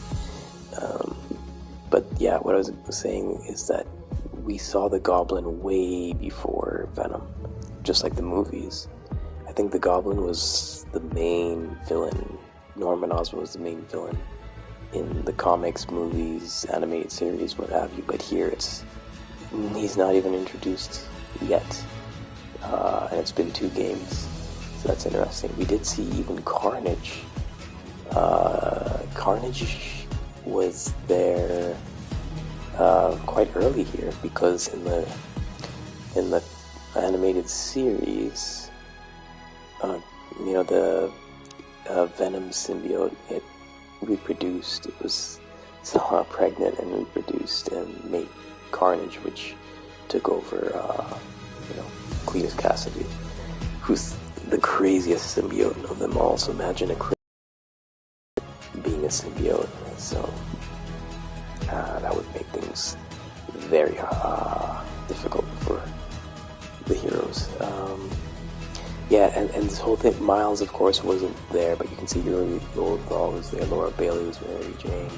But yeah, what I was saying is that we saw the Goblin way before Venom, just like the movies. I think the Goblin was the main villain. Norman Osborn was the main villain in the comics, movies, animated series, what have you. But here, he's not even introduced yet. And it's been 2 games, so that's interesting. We did see even Carnage. Carnage was there quite early here, because in the animated series, the Venom symbiote, it reproduced. It was somehow pregnant and reproduced and made Carnage, which took over Cletus Cassidy, who's the craziest symbiote of them all. So imagine being a symbiote. So that would make things very difficult for the heroes. And this whole thing, Miles, of course, wasn't there, but you can see Yuri Lowenthal was there, Laura Bailey was Mary Jane,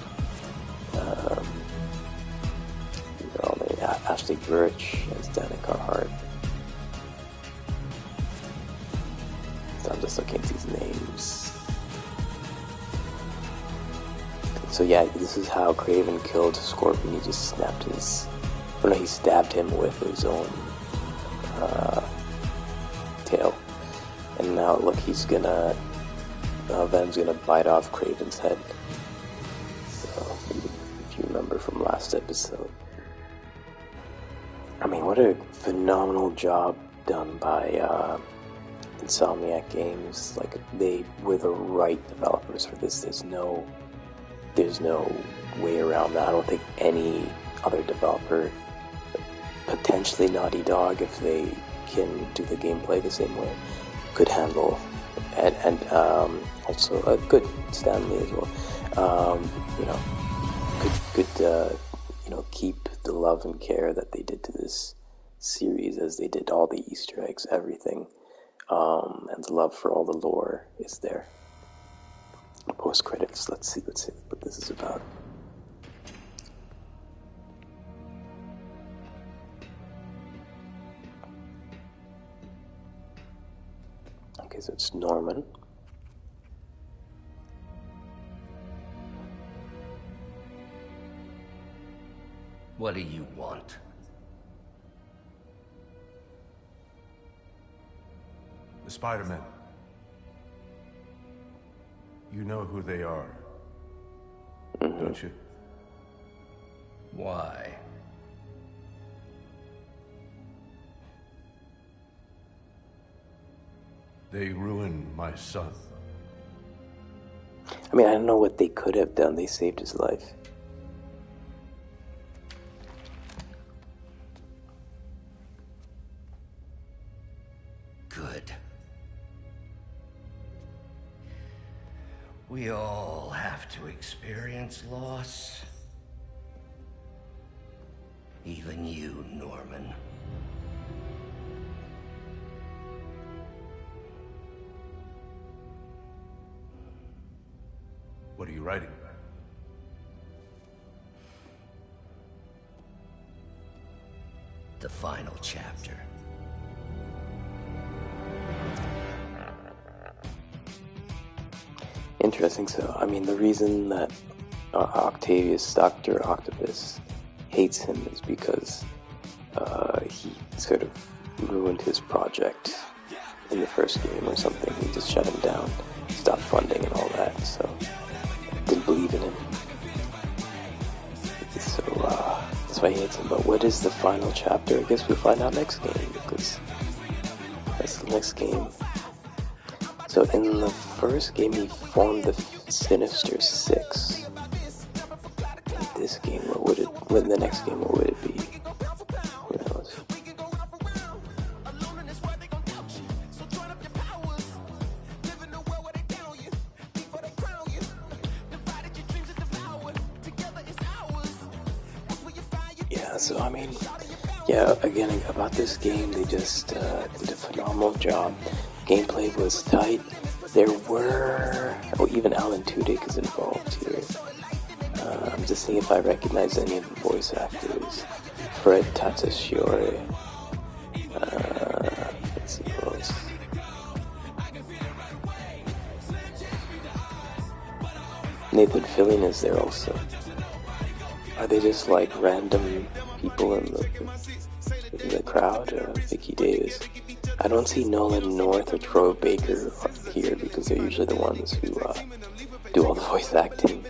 all there, Ashley Birch as Danica Hart. So I'm just looking at these names. So yeah, this is how Kraven killed Scorpion. He just snapped he stabbed him with his own tail. And now look, he's gonna, Venom's gonna bite off Kraven's head. So, if you remember from last episode. I mean, what a phenomenal job done by Insomniac Games. Like, they were the right developers for this. There's no way around that. I don't think any other developer, potentially Naughty Dog, if they can do the gameplay the same way, could handle, and also a good Stanley as well. Could keep the love and care that they did to this series, as they did all the Easter eggs, everything, and the love for all the lore is there. Post credits. Let's see what this is about. Okay, so it's Norman. What do you want? The Spider-Men. You know who they are, don't you? Why? They ruined my son. I mean, I don't know what they could have done. They saved his life. Good. We all have to experience loss. Even you, Norman. What are you writing? The final chapter. Interesting. So, I mean, the reason that Octavius, Dr. Octopus, hates him is because he sort of ruined his project in the first game or something. He just shut him down, stopped funding and all that, so didn't believe in him. So that's why he hates him. But what is the final chapter? I guess we'll find out next game, because that's the next game. So in the first game, he formed the Sinister Six. In this game, what would it? In the next game, what would it be? Who knows? Yeah. So I mean, yeah. Again, about this game, they just did a phenomenal job. Gameplay was tight. There were... Oh, even Alan Tudyk is involved here. I'm just seeing if I recognize any of the voice actors. Fred Tatasciore. Let's see who else. Nathan Fillion is there also. Are they just like random people in the crowd? Vicky Davis. I don't see Nolan North or Troy Baker here because they're usually the ones who do all the voice acting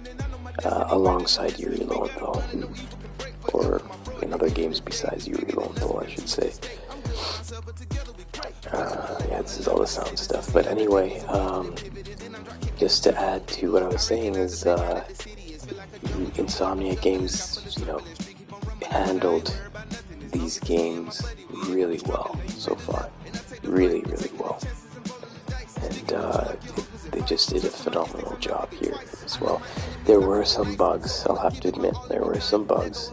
alongside Yuri Lowenthal, or in other games besides Yuri Lowenthal, I should say. Yeah, this is all the sound stuff. But anyway, just to add to what I was saying is Insomnia Games, handled these games really well so far. Really, really well. And they just did a phenomenal job here as well. There were some bugs, I'll have to admit. There were some bugs.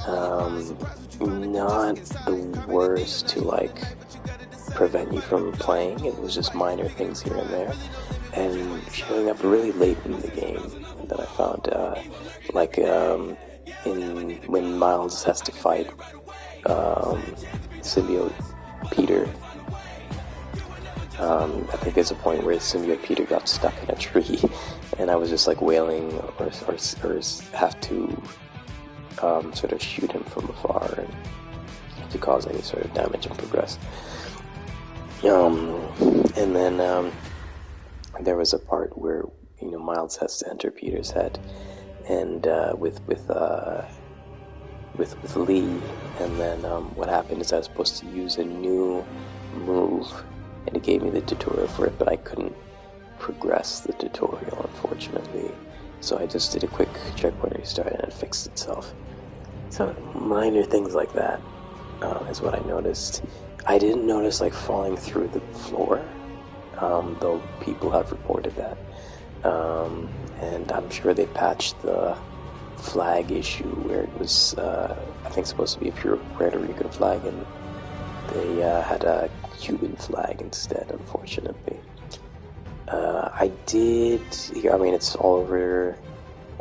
Not the worst to prevent you from playing. It was just minor things here and there. And showing up really late in the game that I found, when Miles has to fight symbiote Peter. I think there's a point where symbiote Peter got stuck in a tree, and I was just wailing or have to sort of shoot him from afar and to cause any sort of damage and progress. And then there was a part where Miles has to enter Peter's head, and with Lee, and then what happened is I was supposed to use a new move, and it gave me the tutorial for it, but I couldn't progress the tutorial, unfortunately. So I just did a quick checkpoint restart and it fixed itself. So minor things like that is what I noticed. I didn't notice falling through the floor, though people have reported that. And I'm sure they patched the flag issue where it was, I think, supposed to be a pure Puerto Rican flag, and they had a Cuban flag instead, unfortunately. I did hear, I mean, it's all over,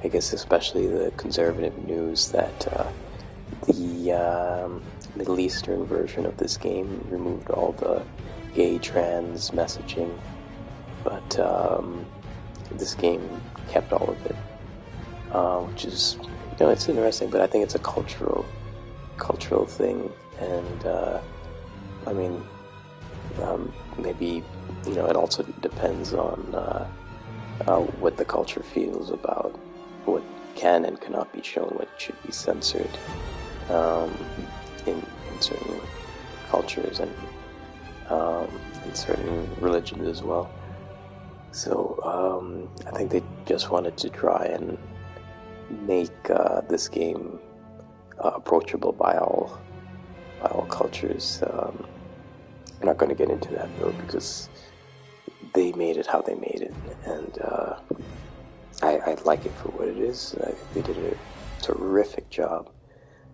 I guess, especially the conservative news, that the Middle Eastern version of this game removed all the gay, trans messaging, but this game kept all of it, which is, it's interesting, but I think it's a cultural thing, and I mean, maybe, it also depends on what the culture feels about what can and cannot be shown, what should be censored in certain cultures. And in certain religions as well. So I think they just wanted to try and make this game approachable by all cultures. I'm not going to get into that though, because they made it how they made it, and I like it for what it is. They did a terrific job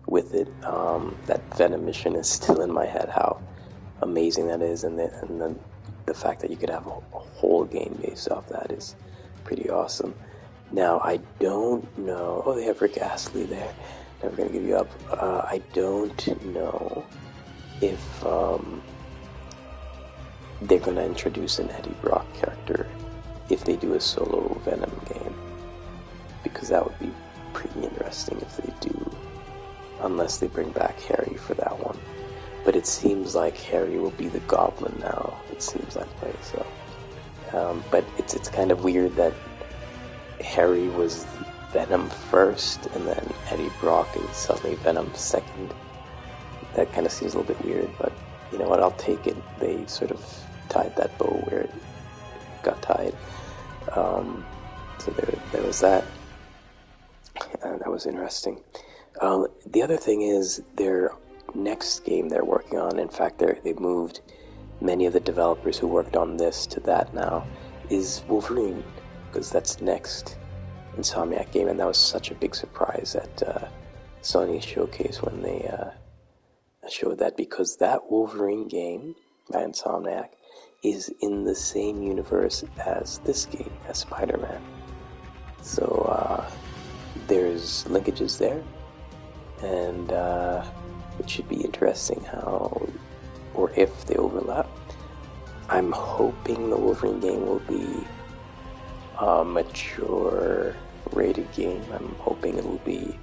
with it. That Venom mission is still in my head, how amazing that is, and then the fact that you could have a whole game based off that is pretty awesome. Now, I don't know... Oh, they have Rick Astley there. Never gonna give you up. I don't know if they're gonna introduce an Eddie Brock character if they do a solo Venom game, because that would be pretty interesting if they do, unless they bring back Harry for that one. But it seems like Harry will be the Goblin now. It seems that way. So, but it's kind of weird that Harry was Venom first, and then Eddie Brock is suddenly Venom second. That kind of seems a little bit weird, but you know what? I'll take it. They sort of tied that bow where it got tied. So there was that. That was interesting. The other thing is their next game they're working on. In fact, they've moved many of the developers who worked on this to that now, is Wolverine, because that's next Insomniac game, and that was such a big surprise at Sony's showcase when they showed that, because that Wolverine game by Insomniac is in the same universe as this game, as Spider-Man. So there's linkages there, and it should be interesting how, or if they overlap. I'm hoping the Wolverine game will be a mature rated game. I'm hoping it will be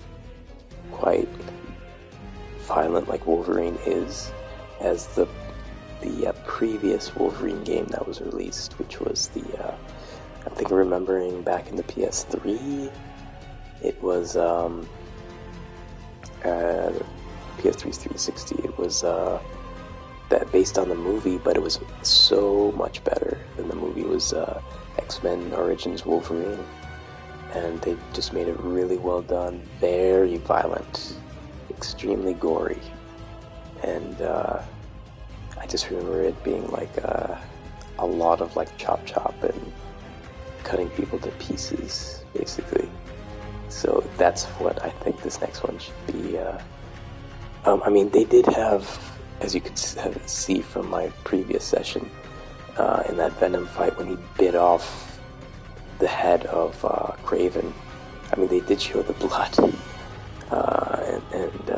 quite violent like Wolverine is, as the previous Wolverine game that was released, which was the I think remembering back in the PS3, it was PS3's 360. It was that based on the movie, but it was so much better than the movie. It was X-Men Origins Wolverine, and they just made it really well done, very violent, extremely gory, and I just remember it being like a lot of like chop and cutting people to pieces, basically. So that's what I think this next one should be. I mean, they did have, as you could see from my previous session, in that Venom fight when he bit off the head of Craven. I mean, they did show the blood, and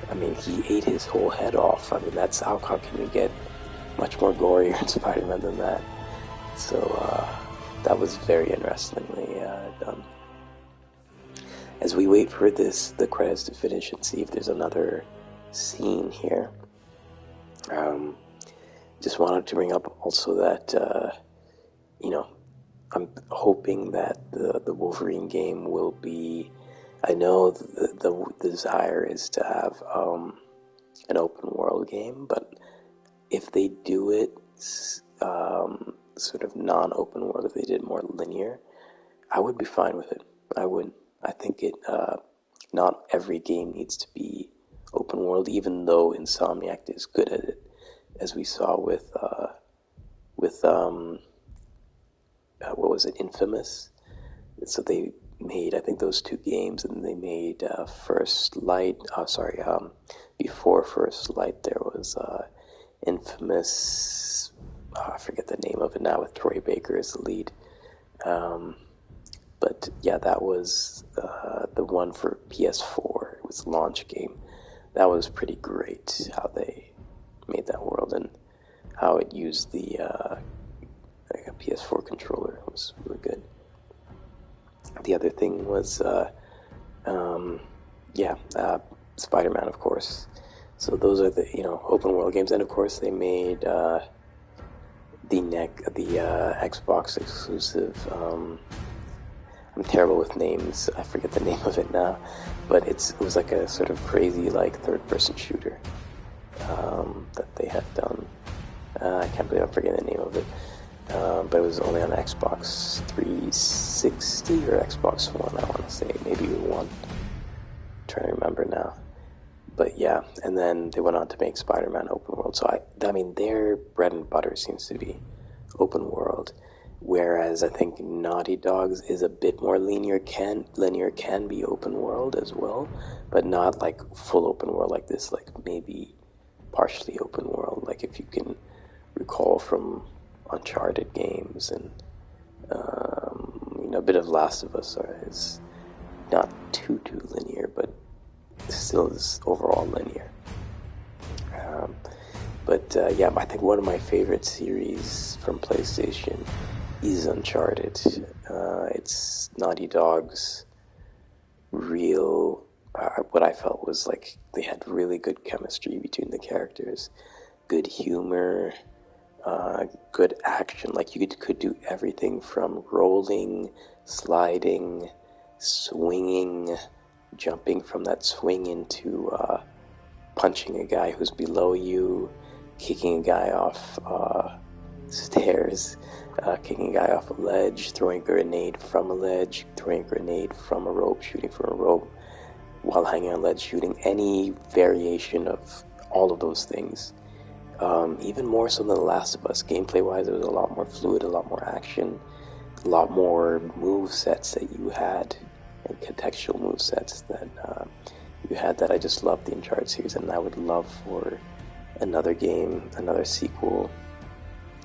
I mean, he ate his whole head off. I mean, that's how can you get much more gorier in Spider-Man than that? So that was very interestingly done. As we wait for the credits to finish and see if there's another scene here, just wanted to bring up also that, you know, I'm hoping that the Wolverine game will be, I know the desire is to have an open world game, but if they do it sort of non-open world, if they did more linear, I would be fine with it. I would. I think not every game needs to be open world, even though Insomniac is good at it, as we saw with what was it, Infamous? So they made, I think, those two games, and they made First Light. Before First Light, there was Infamous. I forget the name of it now, with Troy Baker as the lead. But yeah, that was the one for PS4. It was a launch game. That was pretty great, how they made that world and how it used the like a PS4 controller. It was really good. The other thing was, Spider-Man, of course. So those are the open world games, and of course they made the Xbox exclusive. I'm terrible with names. I forget the name of it now, but it was like a sort of crazy like third-person shooter. that they had done. I can't believe I'm forgetting the name of it. But it was only on Xbox 360 or Xbox One, I want to say. Maybe One. I'm trying to remember now. But yeah, and then they went on to make Spider-Man open world. So I mean, their bread and butter seems to be open world, whereas I think Naughty Dog's is a bit more linear. Can be open world as well, but not like full open world like this. Like maybe partially open world. Like if you can recall from Uncharted games and a bit of Last of Us is not too linear, but still is overall linear. Yeah, I think one of my favorite series from PlayStation is Uncharted. It's Naughty Dog's real, what I felt was like they had really good chemistry between the characters, good humor, good action. Like you could do everything from rolling, sliding, swinging, jumping from that swing into punching a guy who's below you, kicking a guy off stairs, kicking a guy off a ledge, throwing a grenade from a ledge, throwing a grenade from a rope, shooting from a rope while hanging on a ledge, shooting any variation of all of those things. Even more so than The Last of Us. Gameplay-wise, it was a lot more fluid, a lot more action, a lot more move sets that you had, and contextual move sets that you had that I just loved the Uncharted series, and I would love for another game, another sequel,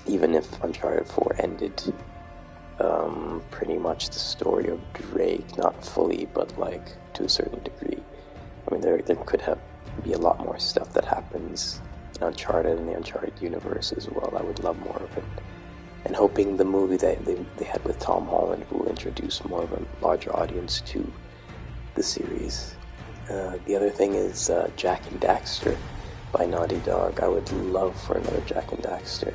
even if Uncharted 4 ended pretty much the story of Drake, not fully, but like to a certain degree. I mean, there could be a lot more stuff that happens in Uncharted and the Uncharted universe as well. I would love more of it. And hoping the movie that they had with Tom Holland will introduce more of a larger audience to the series. The other thing is Jak and Daxter by Naughty Dog. I would love for another Jak and Daxter.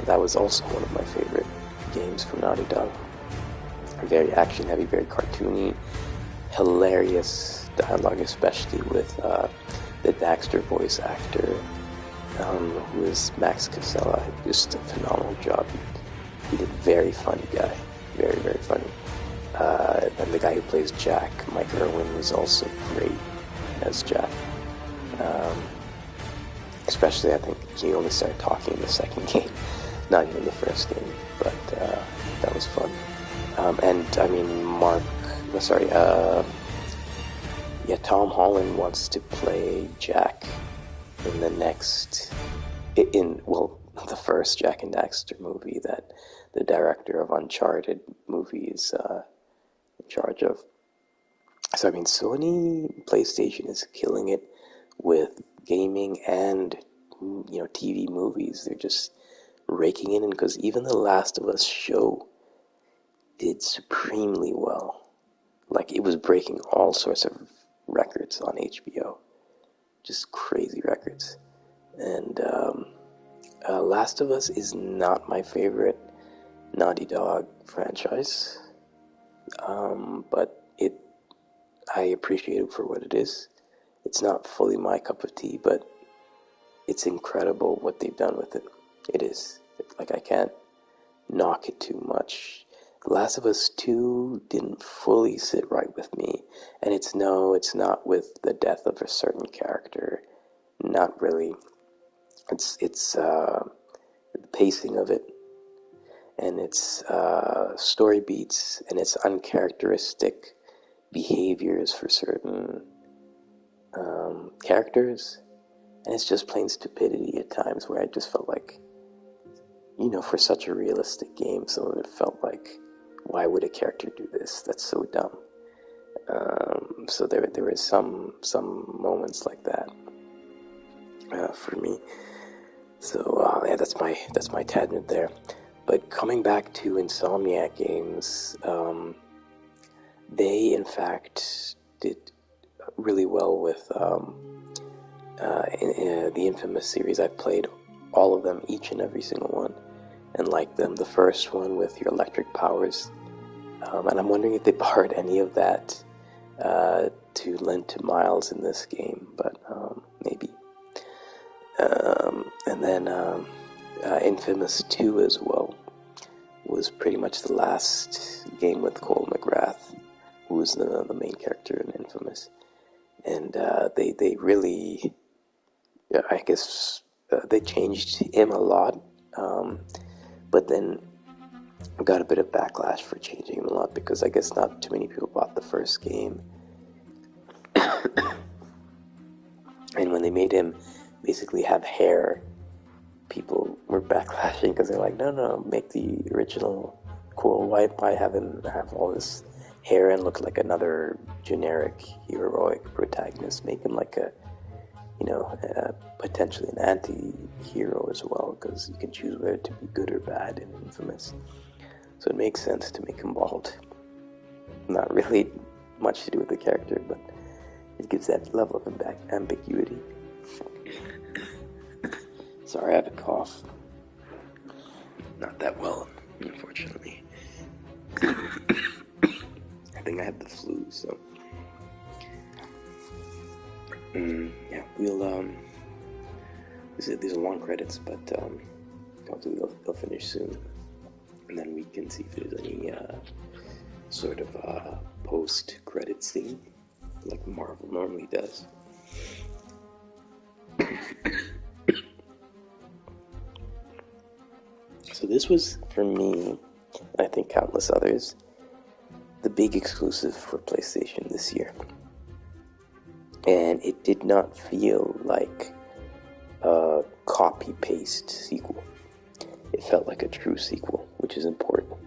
That was also one of my favorite games from Naughty Dog. Very action heavy, very cartoony, hilarious dialogue, especially with the Daxter voice actor, who is Max Casella. Just a phenomenal job. He did very funny guy, very funny. And the guy who plays Jack, Mike Irwin, was also great as Jack. Especially, I think he only started talking in the second game, not even the first game. But that was fun. And I mean, Tom Holland wants to play Jack in the next, the first Jak and Daxter movie that the director of Uncharted movie is in charge of. So I mean, Sony PlayStation is killing it with gaming and TV movies. They're just raking in, because even The Last of Us show did supremely well. Like, it was breaking all sorts of records on HBO. Just crazy records. And Last of Us is not my favorite Naughty Dog franchise. But I appreciate it for what it is. It's not fully my cup of tea, but it's incredible what they've done with it. It is. Like, I can't knock it too much. The Last of Us 2 didn't fully sit right with me, and it's not with the death of a certain character. Not really. It's the pacing of it, and its story beats, and its uncharacteristic behaviors for certain characters, and it's just plain stupidity at times, where I just felt like, for such a realistic game, some of it felt like, why would a character do this? That's so dumb. So there were some moments like that for me. So yeah, that's my tangent there. But coming back to Insomniac games, they in fact did really well with in the Infamous series. I've played all of them, each and every single one, and liked them. The first one with your electric powers, and I'm wondering if they borrowed any of that to lend to Miles in this game, but maybe. then Infamous 2 as well was pretty much the last game with Cole McGrath, who was the main character in Infamous. And they really, I guess, they changed him a lot, but then got a bit of backlash for changing him a lot, because I guess not too many people bought the first game. And when they made him basically have hair, people were backlashing because they're like, no, make the original cool. Why have him have all this hair and look like another generic heroic protagonist? Make him like a, potentially an anti-hero as well, because you can choose whether to be good or bad in Infamous. So it makes sense to make him bald. Not really much to do with the character, but it gives that level of ambiguity. Sorry, I have a cough. Not that well, unfortunately. I think I have the flu, so... yeah, we'll, these are long credits, but, hopefully they'll finish soon. And then we can see if there's any, sort of, post-credit scene, like Marvel normally does. So this was, for me, and I think countless others, the big exclusive for PlayStation this year. And it did not feel like a copy-paste sequel. It felt like a true sequel, which is important.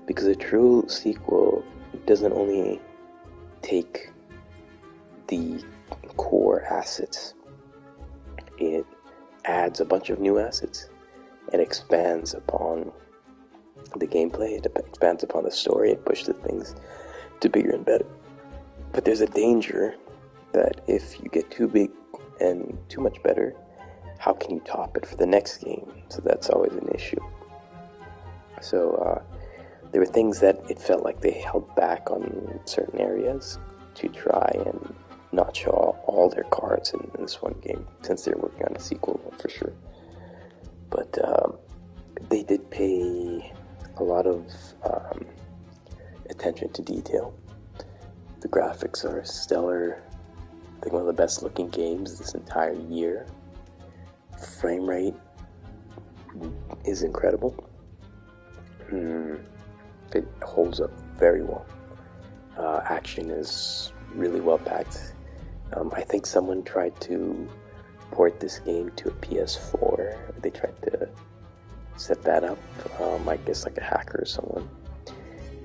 Because a true sequel doesn't only take the core assets, it adds a bunch of new assets. It expands upon the gameplay, it expands upon the story, it pushes things to bigger and better. But there's a danger that if you get too big and too much better, how can you top it for the next game? So that's always an issue. So there were things that it felt like they held back on certain areas to try and not show all their cards in this one game, since they're working on a sequel for sure. But they did pay a lot of attention to detail. The graphics are stellar. I think one of the best looking games this entire year. Frame rate is incredible. It holds up very well. Action is really well packed. I think someone tried to port this game to a PS4. They tried to set that up, I guess like a hacker or someone.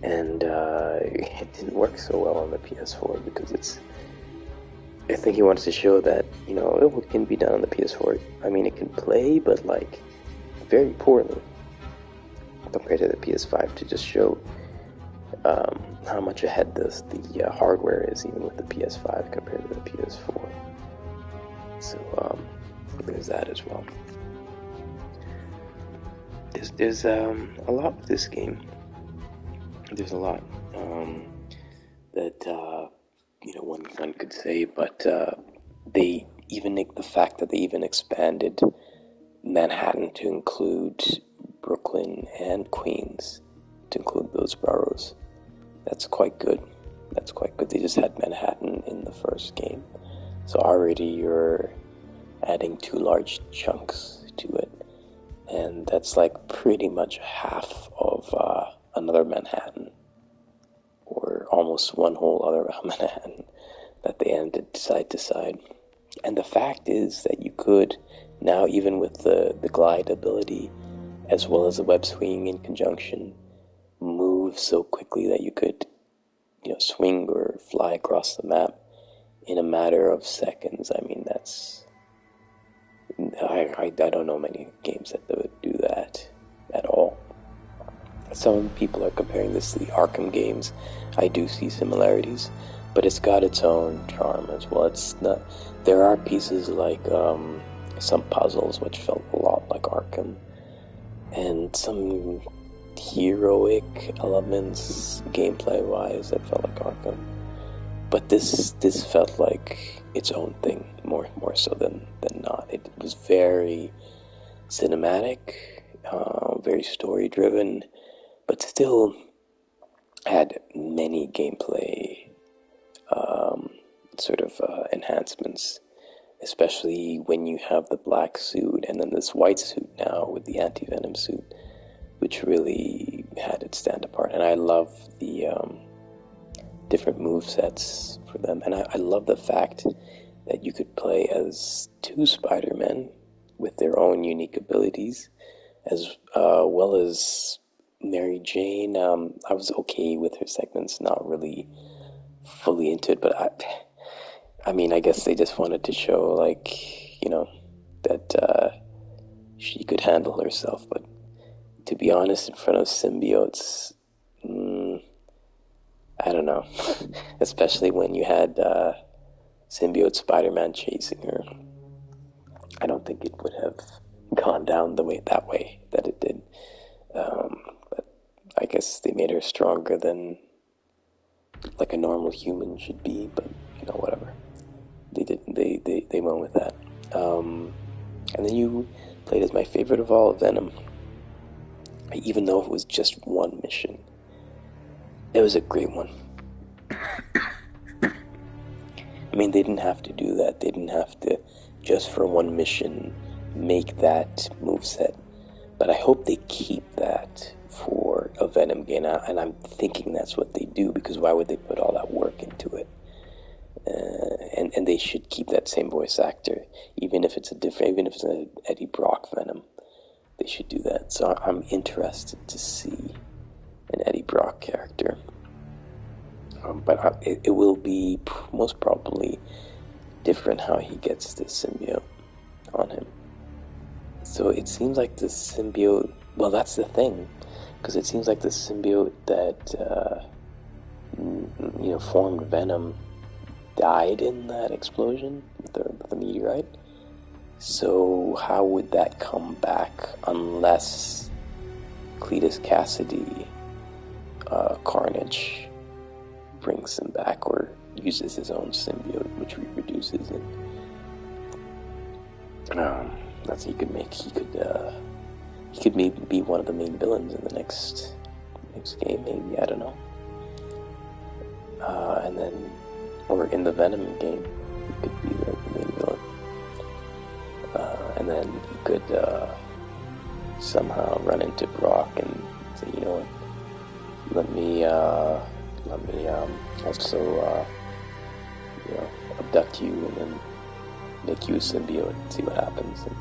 And it didn't work so well on the PS4 because I think he wanted to show that, it can be done on the PS4. I mean, it can play, but like very poorly compared to the PS5, to just show how much ahead the hardware is, even with the PS5 compared to the PS4. So there's that as well. There's a lot with this game. There's a lot that one could say, but they even the fact that they even expanded Manhattan to include Brooklyn and Queens, to include those boroughs. That's quite good. They just had Manhattan in the first game, so already you're adding 2 large chunks to it, and that's like pretty much half of another Manhattan, or almost one whole other Manhattan that they ended side to side. And the fact is that you could now, even with the glide ability as well as the web swinging in conjunction, move so quickly that you could swing or fly across the map in a matter of seconds. I mean, that's I don't know many games that would do that at all. Some people are comparing this to the Arkham games. I do see similarities, but it's got its own charm as well. It's not. There are pieces like some puzzles which felt a lot like Arkham, and some heroic elements gameplay-wise that felt like Arkham. But this felt like its own thing more so than not. It was very cinematic, very story-driven, but still had many gameplay sort of enhancements, especially when you have the black suit and then this white suit now with the anti-venom suit, which really had it stand apart. And I love the different move sets for them, and I love the fact that you could play as two Spider-Men with their own unique abilities, as well as Mary Jane. I was okay with her segments, not really fully into it, but I mean, I guess they just wanted to show, like, you know, that she could handle herself. But to be honest, in front of symbiotes, I don't know. Especially when you had symbiote Spider-Man chasing her, I don't think it would have gone down that way that it did. But I guess they made her stronger than like a normal human should be. But you know, whatever. They didn't. They went with that. And then you played as my favorite of all, Venom. Even though it was just one mission, it was a great one. I mean, they didn't have to do that. They didn't have to, just for one mission, make that moveset. But I hope they keep that for a Venom game, and I'm thinking that's what they do, because why would they put all that work into it? And they should keep that same voice actor, even if it's an Eddie Brock Venom. They should do that. So I'm interested to see an Eddie Brock character. But it will be most probably different how he gets the symbiote on him. So it seems like the symbiote, well, that's the thing, because it seems like the symbiote that formed Venom died in that explosion with the meteorite. So how would that come back unless Cletus Cassidy, Carnage, brings him back or uses his own symbiote, which reproduces it? He could maybe be one of the main villains in the next game, maybe, I don't know. And then, or in the Venom game, he could be the main villain. And then he could somehow run into Brock and say, you know what, let me also abduct you and then make you a symbiote and see what happens. And,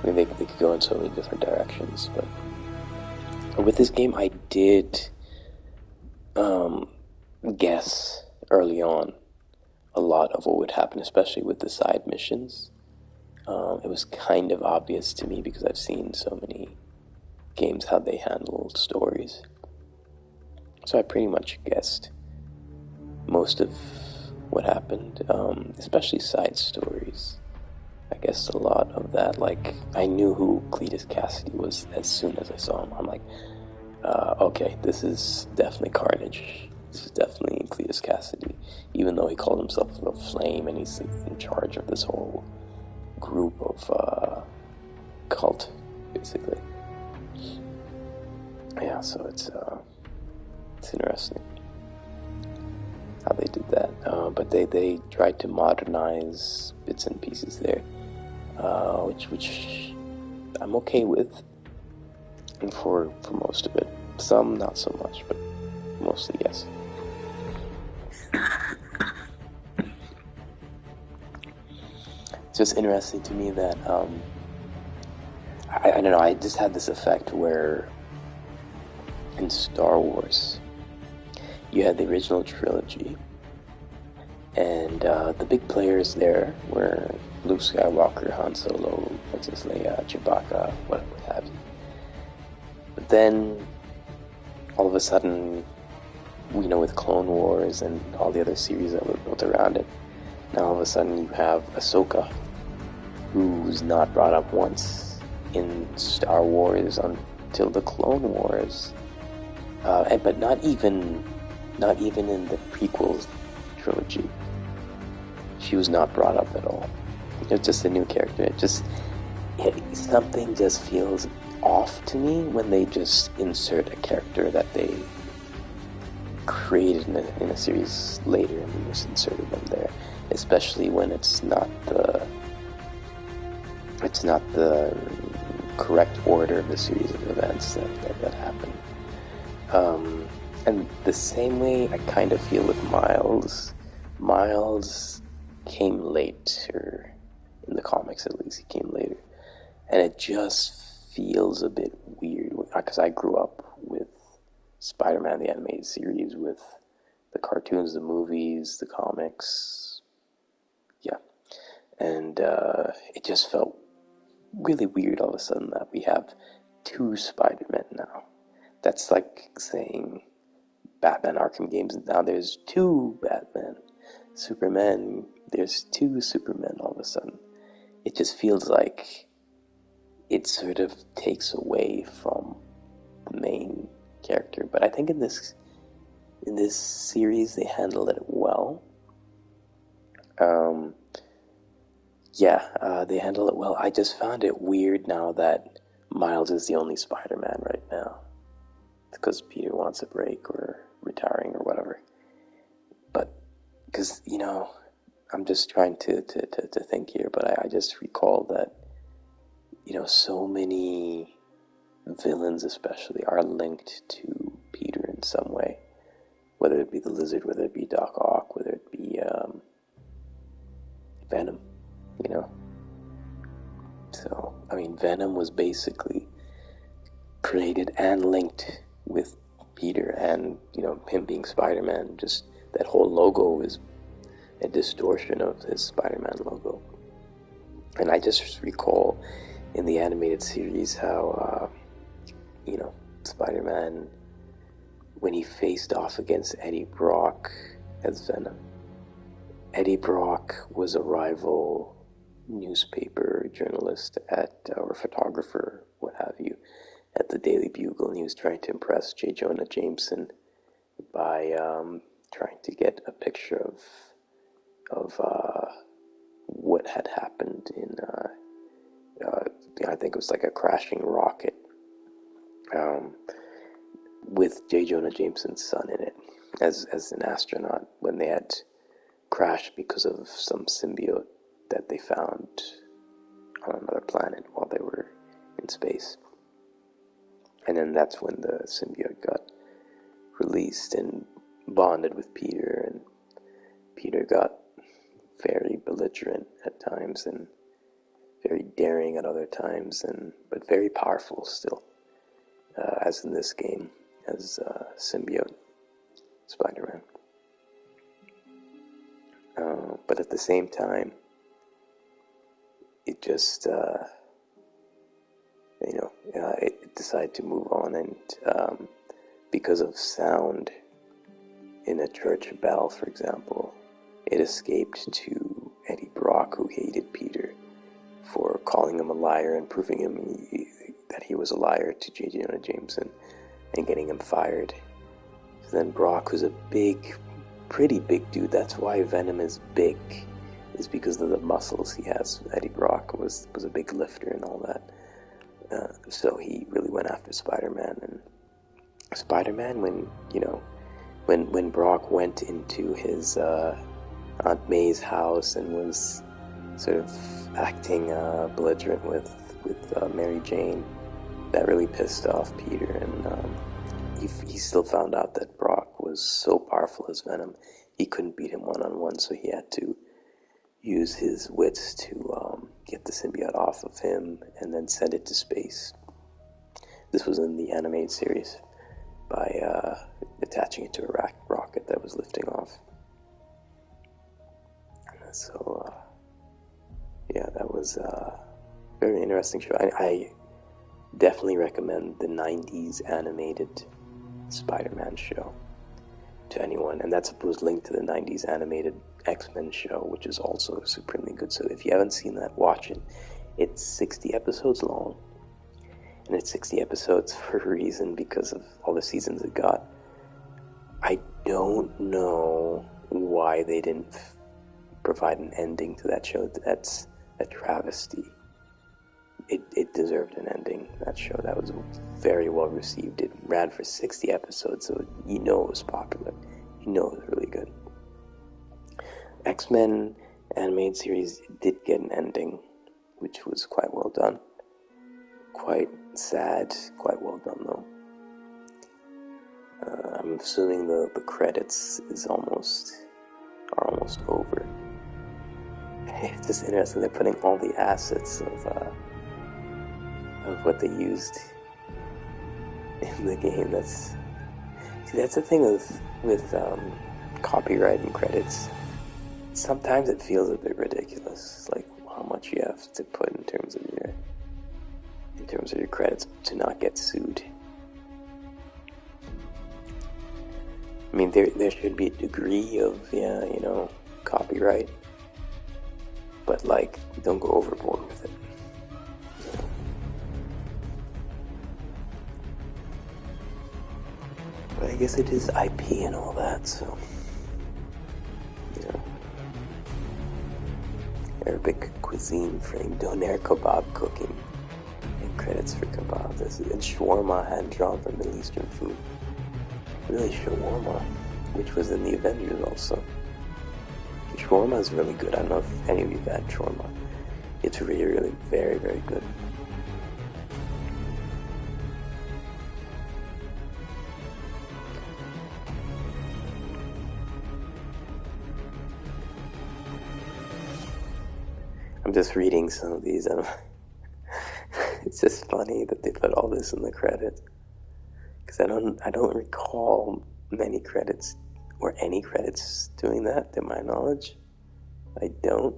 I mean, they could go in so many different directions, but with this game, I did guess early on a lot of what would happen, especially with the side missions. It was kind of obvious to me because I've seen so many games how they handle stories. So I pretty much guessed most of what happened, especially side stories. I guess a lot of that, like, I knew who Cletus Cassidy was as soon as I saw him. I'm like, okay, this is definitely Carnage. This is definitely Cletus Cassidy, even though he called himself the Flame and he's in charge of this whole group of cult, basically. Yeah, so it's interesting how they did that. But they tried to modernize bits and pieces there, which I'm okay with, and for most of it. Some not so much, but mostly yes. It's just interesting to me that I don't know, I just had this effect where in Star Wars you had the original trilogy, and the big players there were Luke Skywalker, Han Solo, Princess Leia, Chewbacca, what have you. But then all of a sudden, with Clone Wars and all the other series that were built around it, now all of a sudden you have Ahsoka, who's not brought up once in Star Wars until the Clone Wars, but not even in the prequels trilogy. She was not brought up at all. It's just a new character. something just feels off to me when they just insert a character that they created in a series later and we just inserted them there, especially when it's not the correct order of the series of events that happened. And the same way I kind of feel with Miles. Miles came late, or in the comics at least, he came later. And it just feels a bit weird, because I grew up with Spider-Man, the animated series, with the cartoons, the movies, the comics. Yeah. And it just felt really weird all of a sudden that we have two Spider-Men now. That's like saying Batman Arkham games, now there's two Batman. Superman, there's two Supermen all of a sudden. It just feels like it sort of takes away from the main character. But I think in this series they handle it well. They handle it well. I just found it weird now that Miles is the only Spider-Man right now. Because Peter wants a break or retiring or whatever. But, because, I'm just trying to think here, but I just recall that, so many villains especially are linked to Peter in some way. Whether it be the Lizard, whether it be Doc Ock, whether it be Venom, So, Venom was basically created and linked with Peter and, him being Spider-Man. Just that whole logo is a distortion of his Spider-Man logo. And I just recall in the animated series how, Spider-Man, when he faced off against Eddie Brock as Venom, Eddie Brock was a rival newspaper journalist or photographer, what have you, at the Daily Bugle, and he was trying to impress J. Jonah Jameson by trying to get a picture of what had happened in I think it was like a crashing rocket with J. Jonah Jameson's son in it as an astronaut when they had crashed because of some symbiote that they found on another planet while they were in space. And then that's when the symbiote got released and bonded with Peter, and Peter got very belligerent at times and very daring at other times, but very powerful still, as in this game, as symbiote Spider-Man. But at the same time, it just, it decided to move on, and because of sound in a church bell, for example, it escaped to Eddie Brock, who hated Peter for calling him a liar and proving that he was a liar to J. Jonah Jameson and getting him fired. So then Brock, who's a pretty big dude, that's why Venom is big, is because of the muscles he has. Eddie Brock was a big lifter and all that. So he really went after Spider-Man. And Spider-Man, when Brock went into his Aunt May's house and was sort of acting belligerent with Mary Jane, that really pissed off Peter, and he still found out that Brock was so powerful as Venom, he couldn't beat him one-on-one, so he had to use his wits to get the symbiote off of him and then send it to space. This was in the animated series by attaching it to a rocket that was lifting off. So, that was a very interesting show. I definitely recommend the 90s animated Spider-Man show to anyone, and that's supposed linked to the 90s animated X-Men show, which is also supremely good. So if you haven't seen that, watch it. It's 60 episodes long, and it's 60 episodes for a reason, because of all the seasons it got. I don't know why they didn't provide an ending to that show. That's a travesty. it deserved an ending. That show, that was very well received. It ran for 60 episodes, so you know it was popular. You know it was really good. X-Men animated series did get an ending, which was quite well done. Quite sad, quite well done though. I'm assuming the credits are almost over. It's just interesting. They're putting all the assets of what they used in the game. That's the thing with copyright and credits. Sometimes it feels a bit ridiculous, like how much you have to put in terms of your credits to not get sued. I mean, there should be a degree of copyright, but like, don't go overboard with it. But I guess it is IP and all that, so Arabic cuisine framed doner kebab cooking. And credits for kebab. And shawarma, hand drawn from Middle Eastern food. Really, shawarma, which was in the Avengers also. Shawarma is really good. I don't know if any of you have had shawarma. It's really, really very, very good. I'm just reading some of these, and it's just funny that they put all this in the credits. Because I don't recall many credits or any credits doing that, to my knowledge. I don't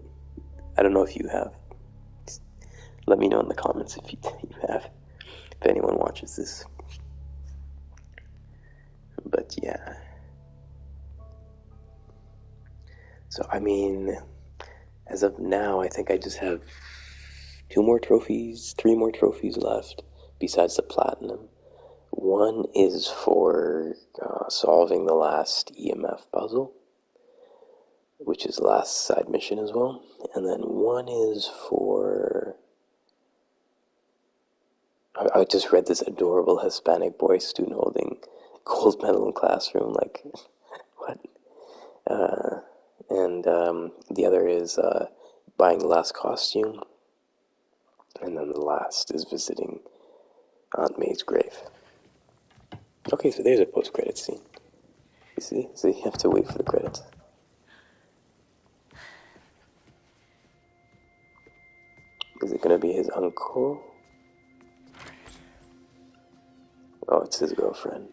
know if you have. Just let me know in the comments if you have, if anyone watches this. But yeah. So I mean, as of now, I think I just have 3 more trophies left, besides the platinum. One is for solving the last EMF puzzle, which is the last side mission as well. And then one is for... I just read this adorable Hispanic boy student holding gold medal in classroom, like, what? And the other is buying the last costume. And then the last is visiting Aunt May's grave. Okay, so there's a post-credits scene. You see? So you have to wait for the credits. Is it gonna be his uncle? Oh, it's his girlfriend.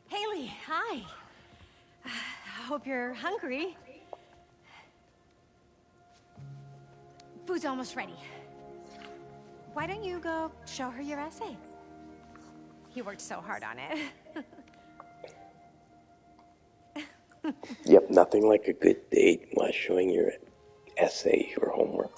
Haley, hi. Hope you're hungry. Food's almost ready. Why don't you go show her your essay? You worked so hard on it. Yep, nothing like a good date while showing your essay or homework.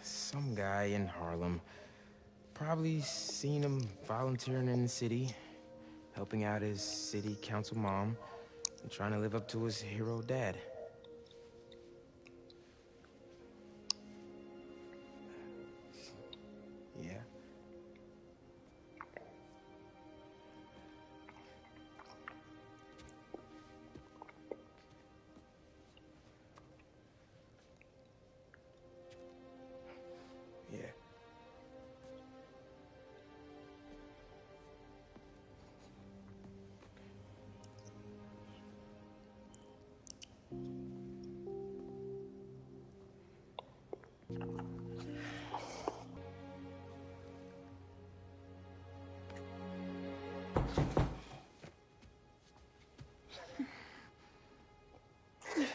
Some guy in Harlem. Probably seen him volunteering in the city, helping out his city council mom, and trying to live up to his hero dad. Yeah. Yeah.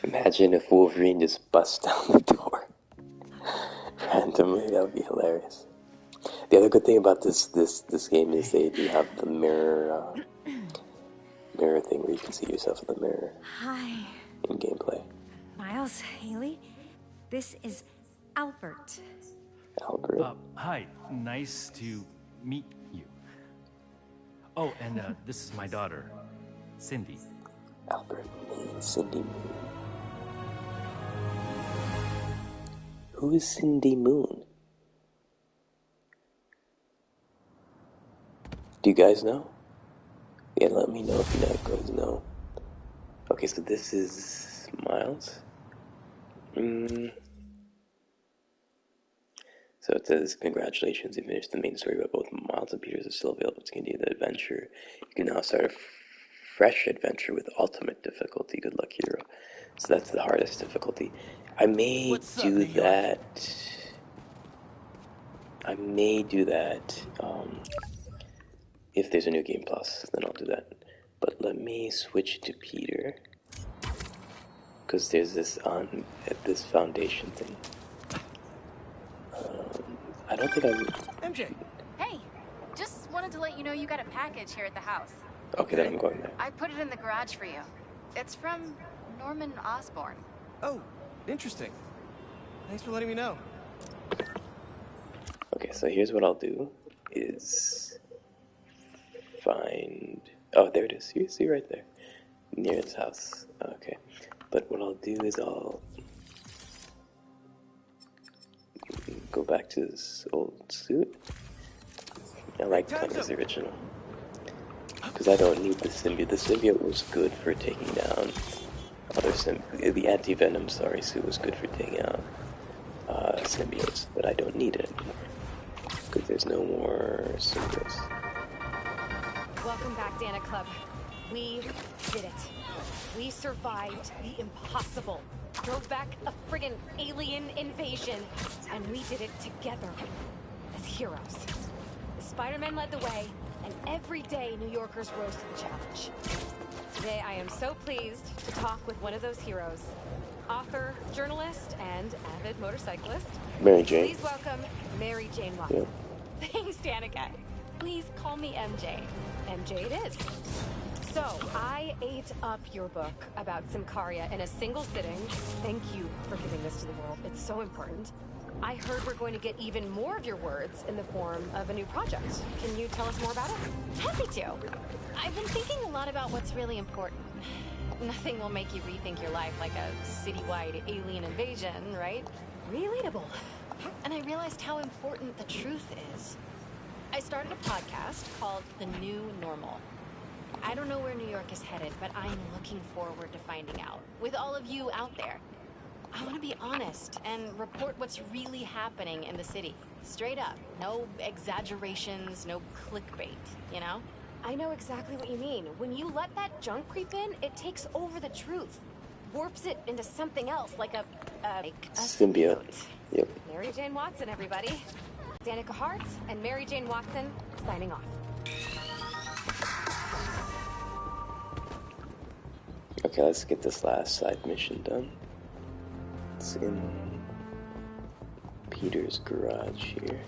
Imagine if Wolverine just busts down the door randomly. That would be hilarious. The other good thing about this game is they do have the mirror thing where you can see yourself in the mirror. Hi. In gameplay. Miles, Haley, this is Albert. Albert. Hi. Nice to meet you. Oh, and this is my daughter, Cindy. Albert Moon, Cindy Moon. Who is Cindy Moon? Do you guys know? Yeah, let me know if you guys know. Okay, so this is Miles. So it says, congratulations, you finished the main story, but both Miles and Peters are still available to continue the adventure. You can now start a fresh adventure with ultimate difficulty. Good luck, hero. So that's the hardest difficulty. I may do that. If there's a new game plus, then I'll do that. But let me switch to Peter, because there's this foundation thing. I don't think MJ. Hey, just wanted to let you know you got a package here at the house. Okay, then I'm going there. I put it in the garage for you. It's from Norman Osborn. Oh, interesting. Thanks for letting me know. Okay, so here's what I'll do is find... Oh, there it is. You see right there. Near its house. Okay. But what I'll do is I'll go back to this old suit. I like Clem's original. Because I don't need the symbiote. The symbiote was good for taking down other the anti-venom, suit was good for taking out symbiotes, but I don't need it anymore. Because there's no more symbiotes. Welcome back, Dana Club. We did it. We survived the impossible. Drove back a friggin' alien invasion, and we did it together as heroes. The Spider-Men led the way, and every day New Yorkers rose to the challenge. Today I am so pleased to talk with one of those heroes. Author, journalist, and avid motorcyclist. Mary Jane. Please welcome Mary Jane Watson. Yep. Thanks, Danica. Please call me MJ. MJ it is. So, I ate up your book about Symkaria in a single sitting. Thank you for giving this to the world. It's so important. I heard we're going to get even more of your words in the form of a new project. Can you tell us more about it? Happy to. I've been thinking a lot about what's really important. Nothing will make you rethink your life like a citywide alien invasion, right? Relatable. And I realized how important the truth is. I started a podcast called The New Normal. I don't know where New York is headed, but I'm looking forward to finding out. With all of you out there. I want to be honest and report what's really happening in the city. Straight up. No exaggerations, no clickbait, you know? I know exactly what you mean. When you let that junk creep in, it takes over the truth. Warps it into something else, like a symbiote. Yep. Mary Jane Watson, everybody. Danica Hart and Mary Jane Watson signing off. Okay, let's get this last side mission done. It's in Peter's garage here.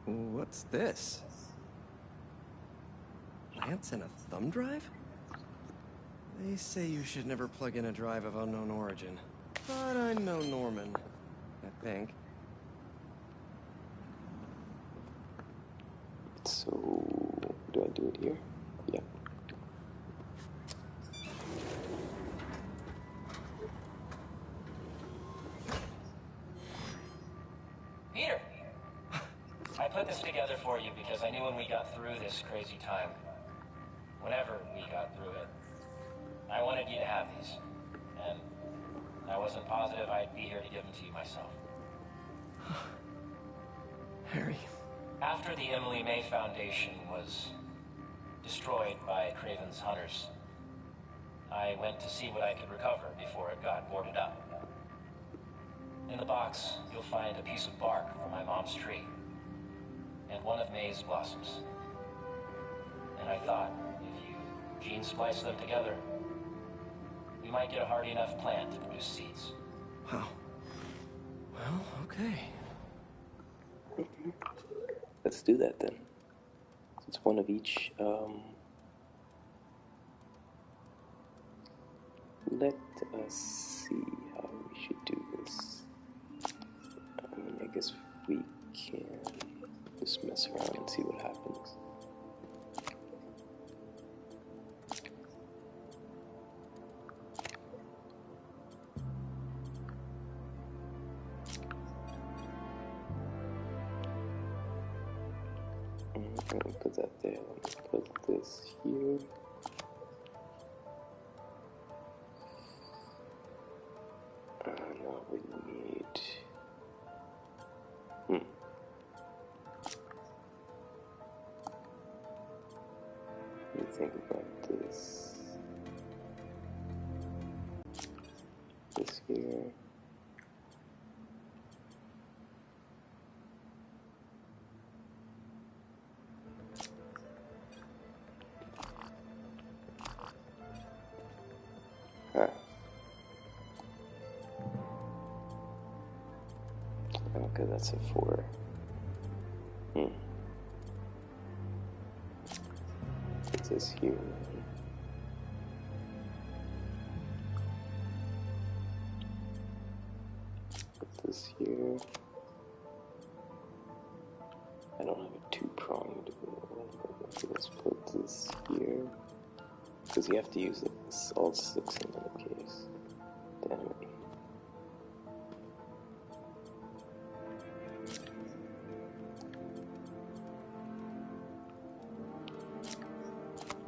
What's this? Lance and a thumb drive? They say you should never plug in a drive of unknown origin. But I know Norman, I think. So, do I do it here? Yeah. Peter! I put this together for you because I knew when we got through this crazy time, whenever we got through it, I wanted you to have these. And I wasn't positive I'd be here to give them to you myself. Harry. After the Emily May Foundation was destroyed by Craven's hunters, I went to see what I could recover before it got boarded up. In the box, you'll find a piece of bark from my mom's tree, and one of May's blossoms. And I thought, if you gene splice them together, we might get a hardy enough plant to produce seeds. Wow. Well, okay. Let's do that then. It's one of each. let us see how we should do this. I mean, I guess we can just mess around and see what happens. I'm gonna put that there. Put this here. Now we need. Let me think about this. This here. Okay, that's a 4. Put this here. Put this here. I don't have a 2-pronged one. Let's put this here. Because you have to use all 6 in that case. Damn it.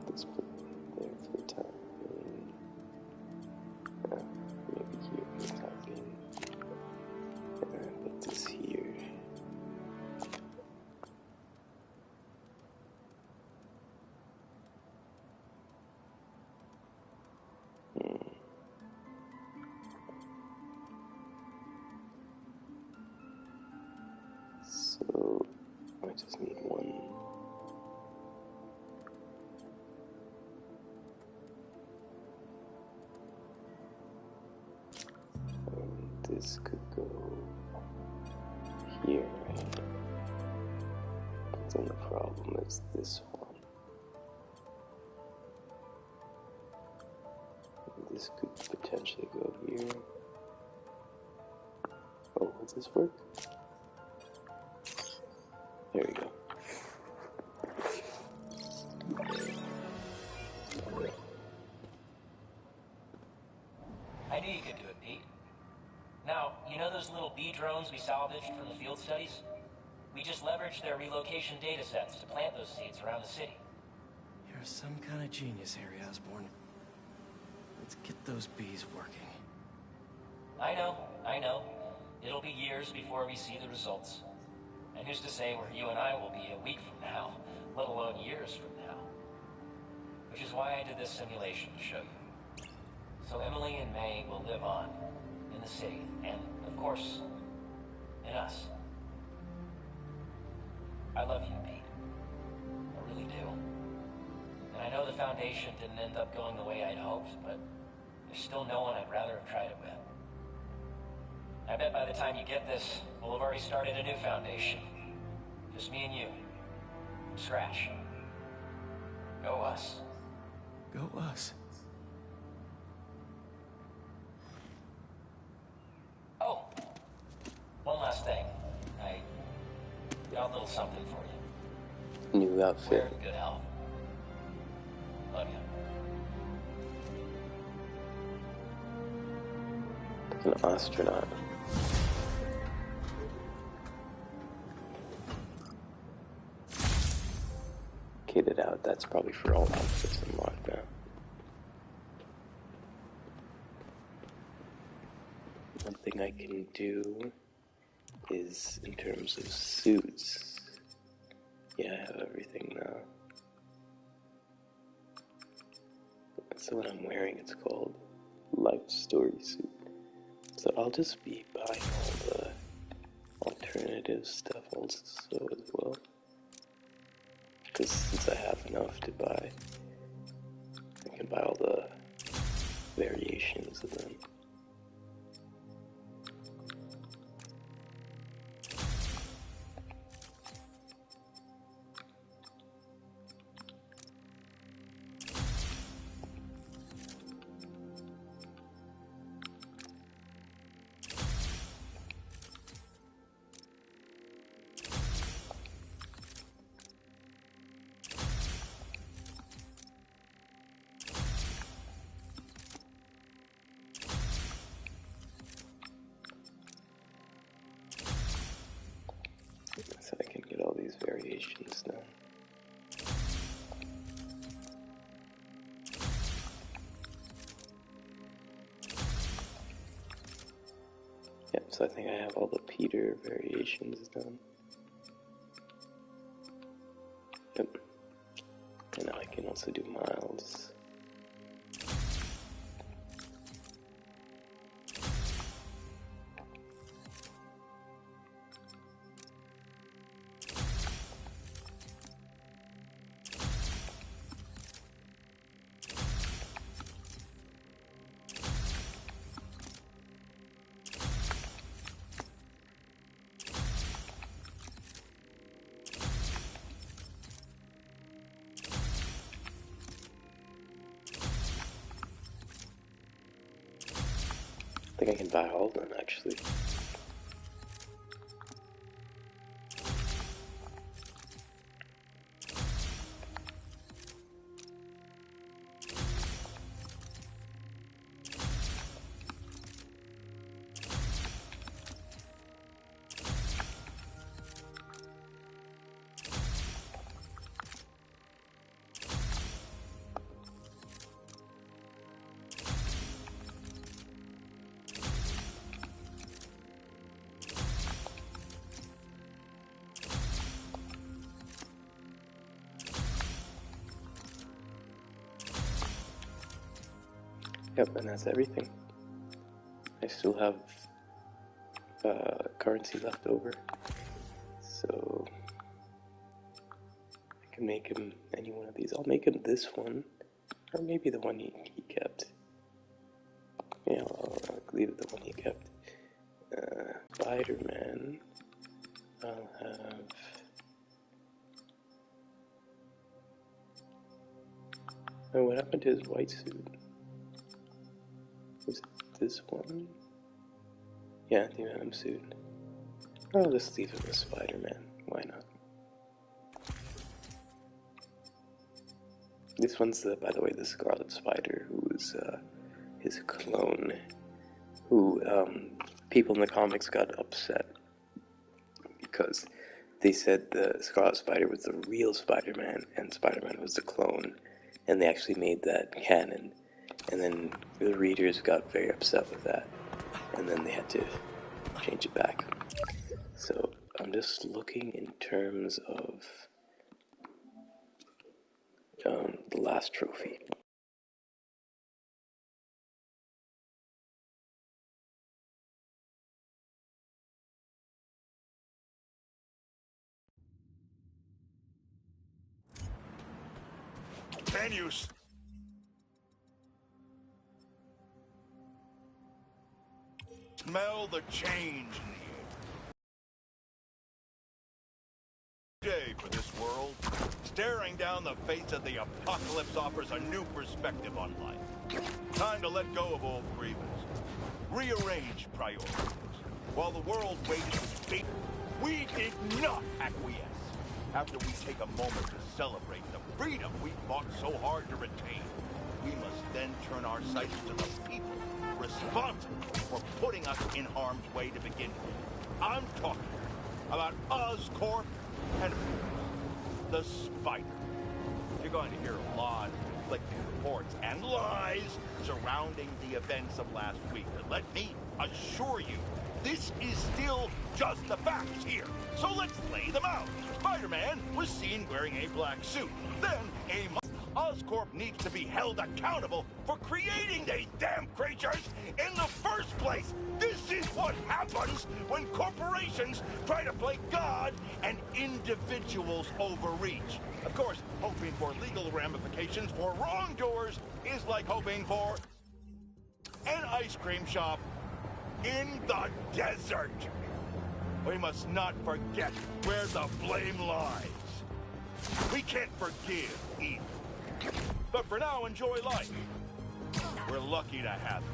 Let's put it there for the time being. Maybe here for the time being. And put this here. So, I just need one. This could go here, right? But then the problem is this one. This could potentially go here. Oh, does this work? There we go. I knew you could do it, Pete. Now, you know those little bee drones we salvaged from the field studies? We just leveraged their relocation data sets to plant those seeds around the city. You're some kind of genius, Harry Osborn. Let's get those bees working. I know. It'll be years before we see the results. And who's to say where you and I will be a week from now, let alone years from now? Which is why I did this simulation to show you. So Emily and May will live on, in the city, and, of course, in us. I love you, Pete. I really do. And I know the Foundation didn't end up going the way I'd hoped, but there's still no one I'd rather have tried it with. I bet by the time you get this, we'll have already started a new Foundation. Just me and you. From scratch. Go us. Go us. Oh, one last thing. I got a little something for you. New outfit. We're in good health. Love you. An astronaut. Kitted out, that's probably for all outfits in lockdown. One thing I can do is in terms of suits. Yeah, I have everything now. That's what I'm wearing, it's called Life Story Suit. So I'll just be buying all the alternative stuff also as well. Because since I have enough to buy, I can buy all the variations of them. so I think I have all the Peter variations done. Yep. And now I can also do Miles. I think I can buy all of them, actually. Yep, and that's everything. I still have currency left over, so I can make him any one of these. I'll make him this one, or maybe the one he kept. Yeah, I'll leave it the one he kept. Spider-Man, I'll have... Oh, what happened to his white suit? Was it this one? Yeah, the Venom suit. I'll just leave it with Spider-Man. Why not? This one's, by the way, the Scarlet Spider, who is his clone. Who, people in the comics got upset because they said the Scarlet Spider was the real Spider-Man and Spider-Man was the clone. And they actually made that canon. And then the readers got very upset with that. And then they had to change it back. So I'm just looking in terms of the last trophy. Can you smell the change in the air? Day for this world. Staring down the face of the apocalypse offers a new perspective on life. Time to let go of old grievances. Rearrange priorities. While the world waited with fate, we did not acquiesce. After we take a moment to celebrate the freedom we fought so hard to retain, we must then turn our sights to the people responsible for putting us in harm's way to begin with. I'm talking about Oscorp and the Spider. You're going to hear a lot of conflicting reports and lies surrounding the events of last week. But let me assure you, this is still just the facts here. So let's lay them out. Spider-Man was seen wearing a black suit. Then Oscorp needs to be held accountable for creating these damn creatures in the first place. This is what happens when corporations try to play God and individuals overreach. Of course, hoping for legal ramifications for wrongdoers is like hoping for an ice cream shop in the desert. We must not forget where the blame lies. We can't forgive evil. But for now, enjoy life. We're lucky to have it.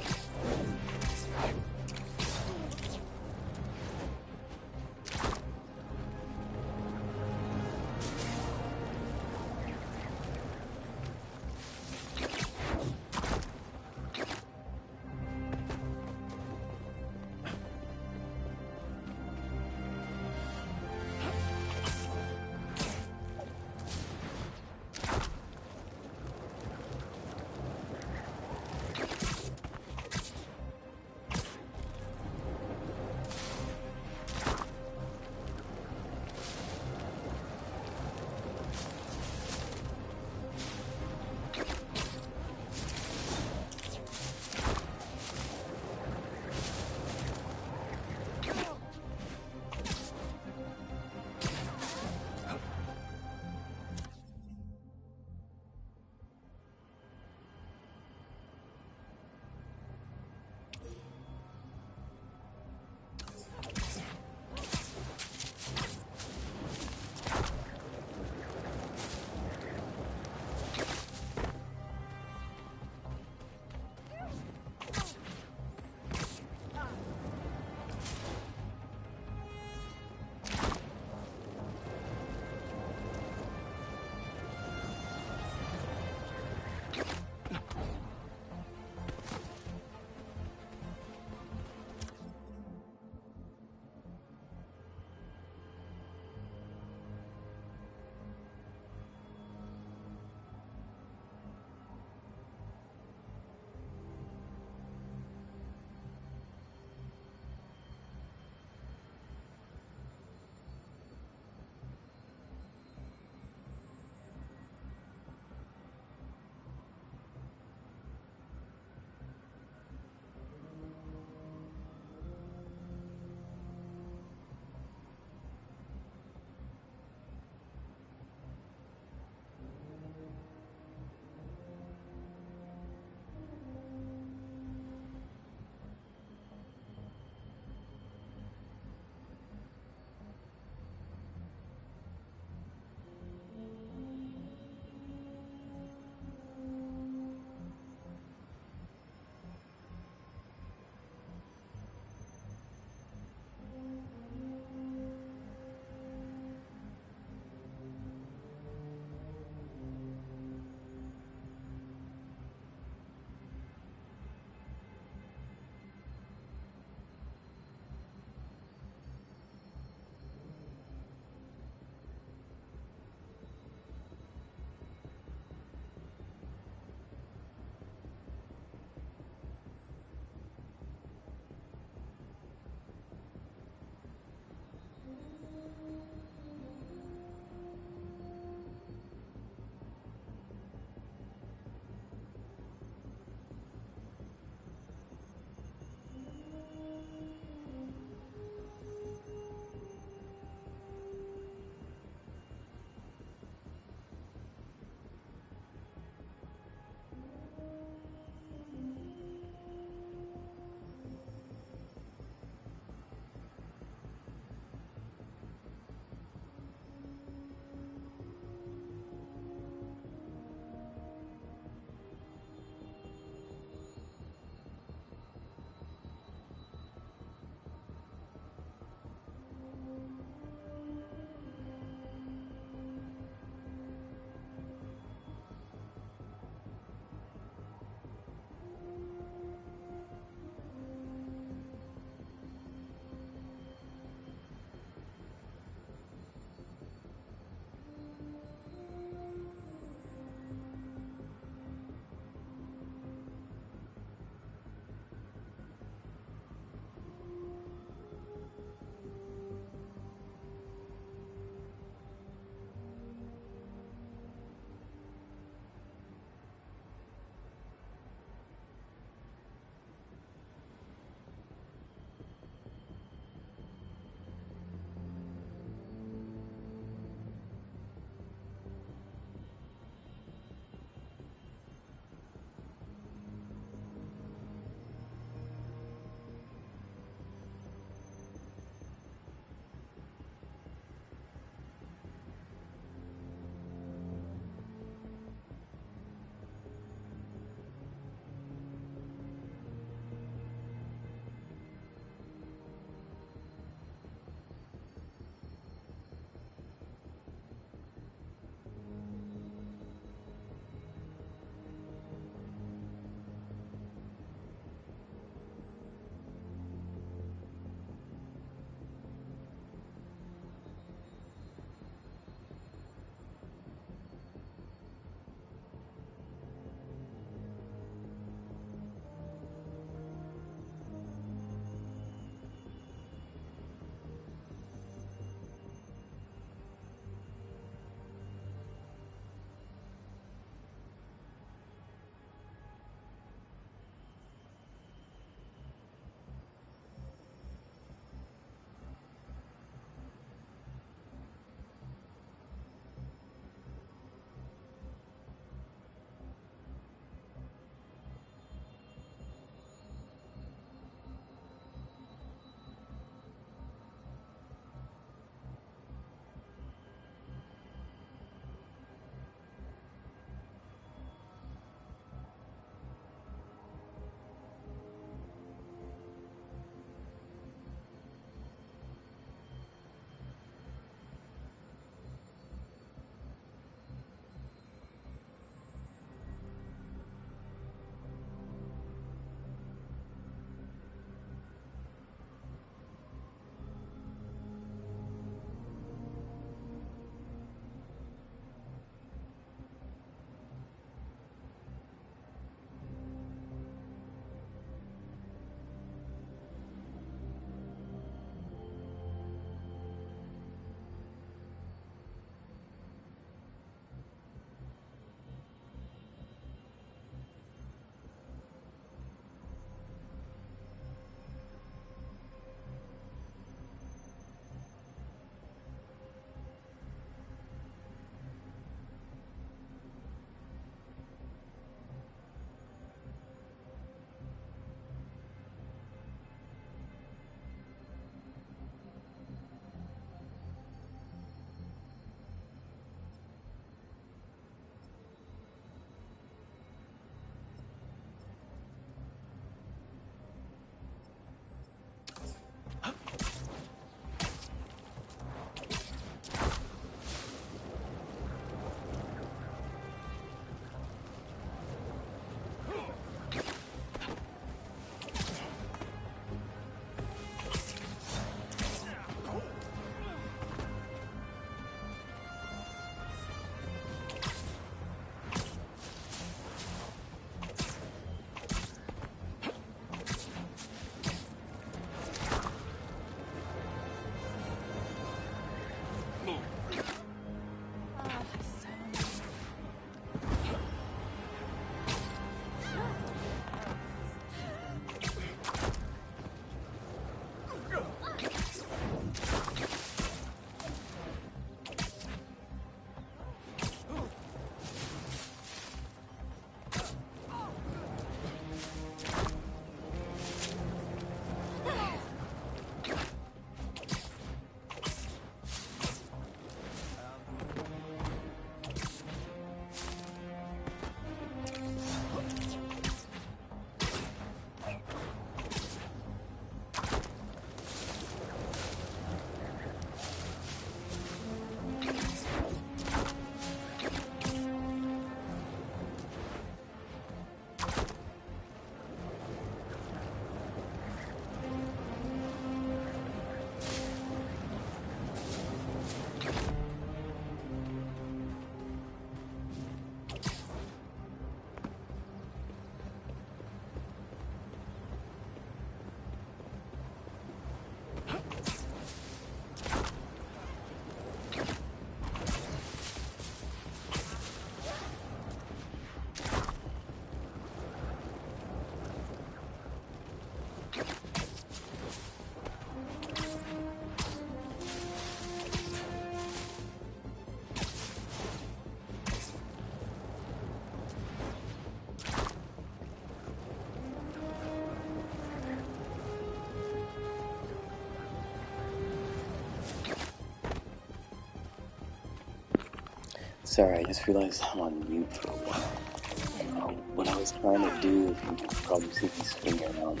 Sorry, I just realized I'm on mute for a while. What I was trying to do, if you can probably see me swinging around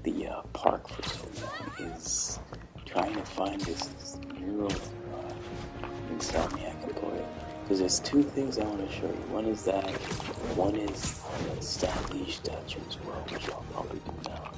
the park for so long, is trying to find this mural Insomniac employee. Because there's two things I want to show you. One is the Stanley statue as well, which I'll probably do now.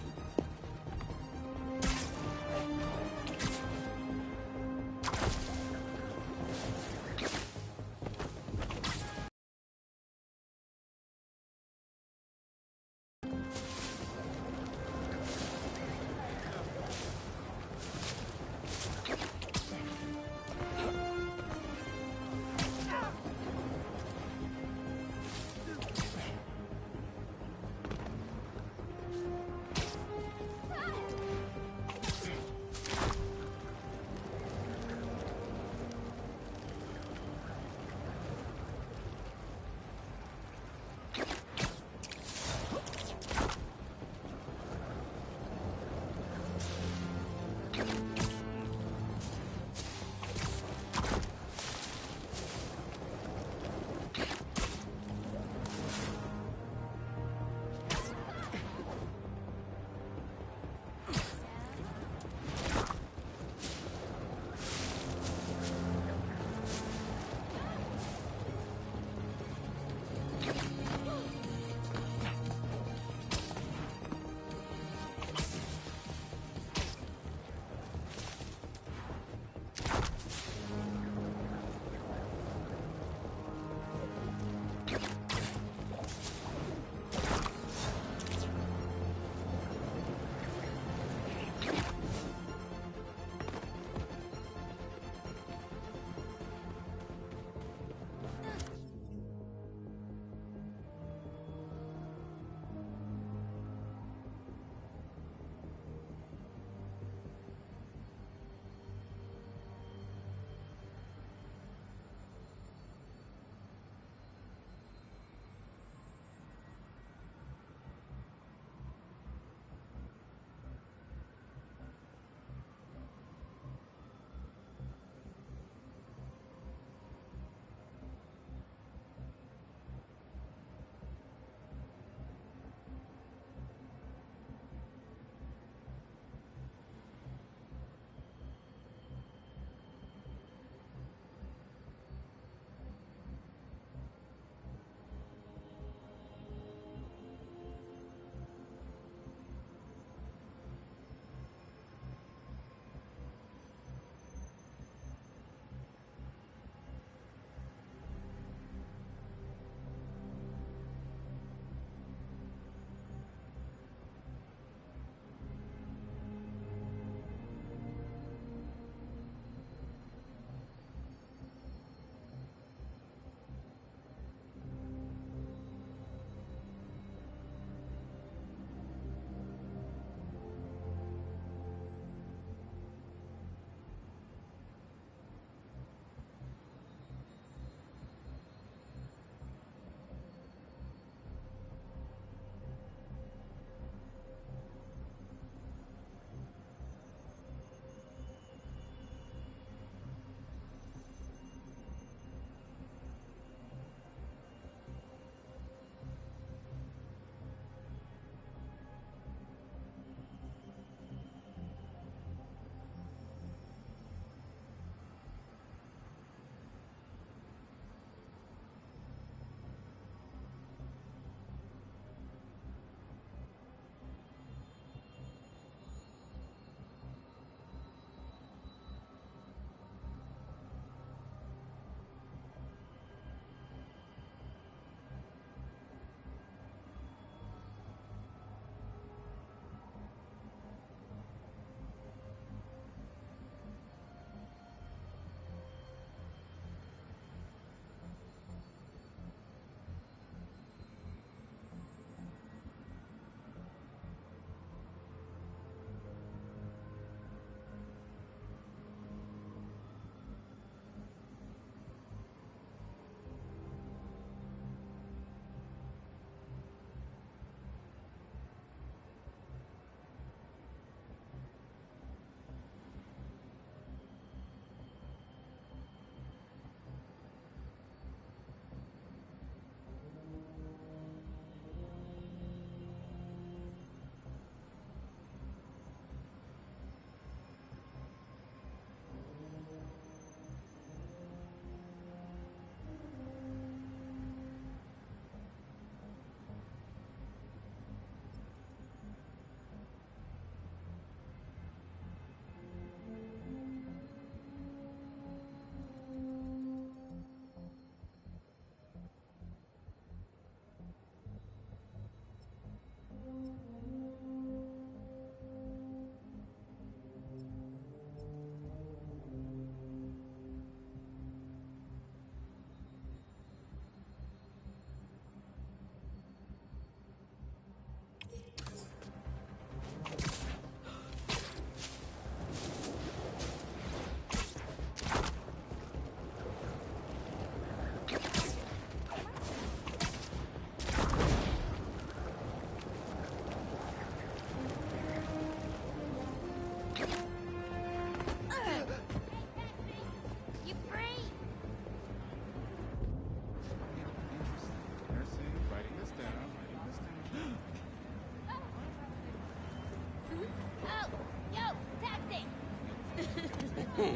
Hey,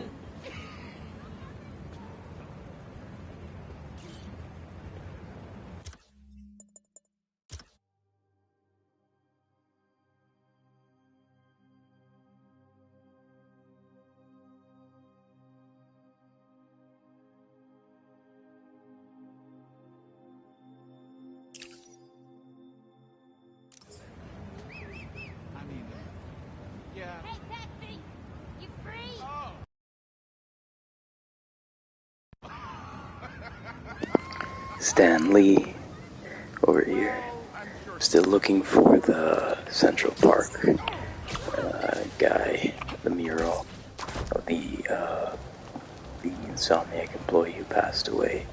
taxi! You free? Stan Lee over here. Still looking for the Central Park guy, the mural of the Insomniac employee who passed away.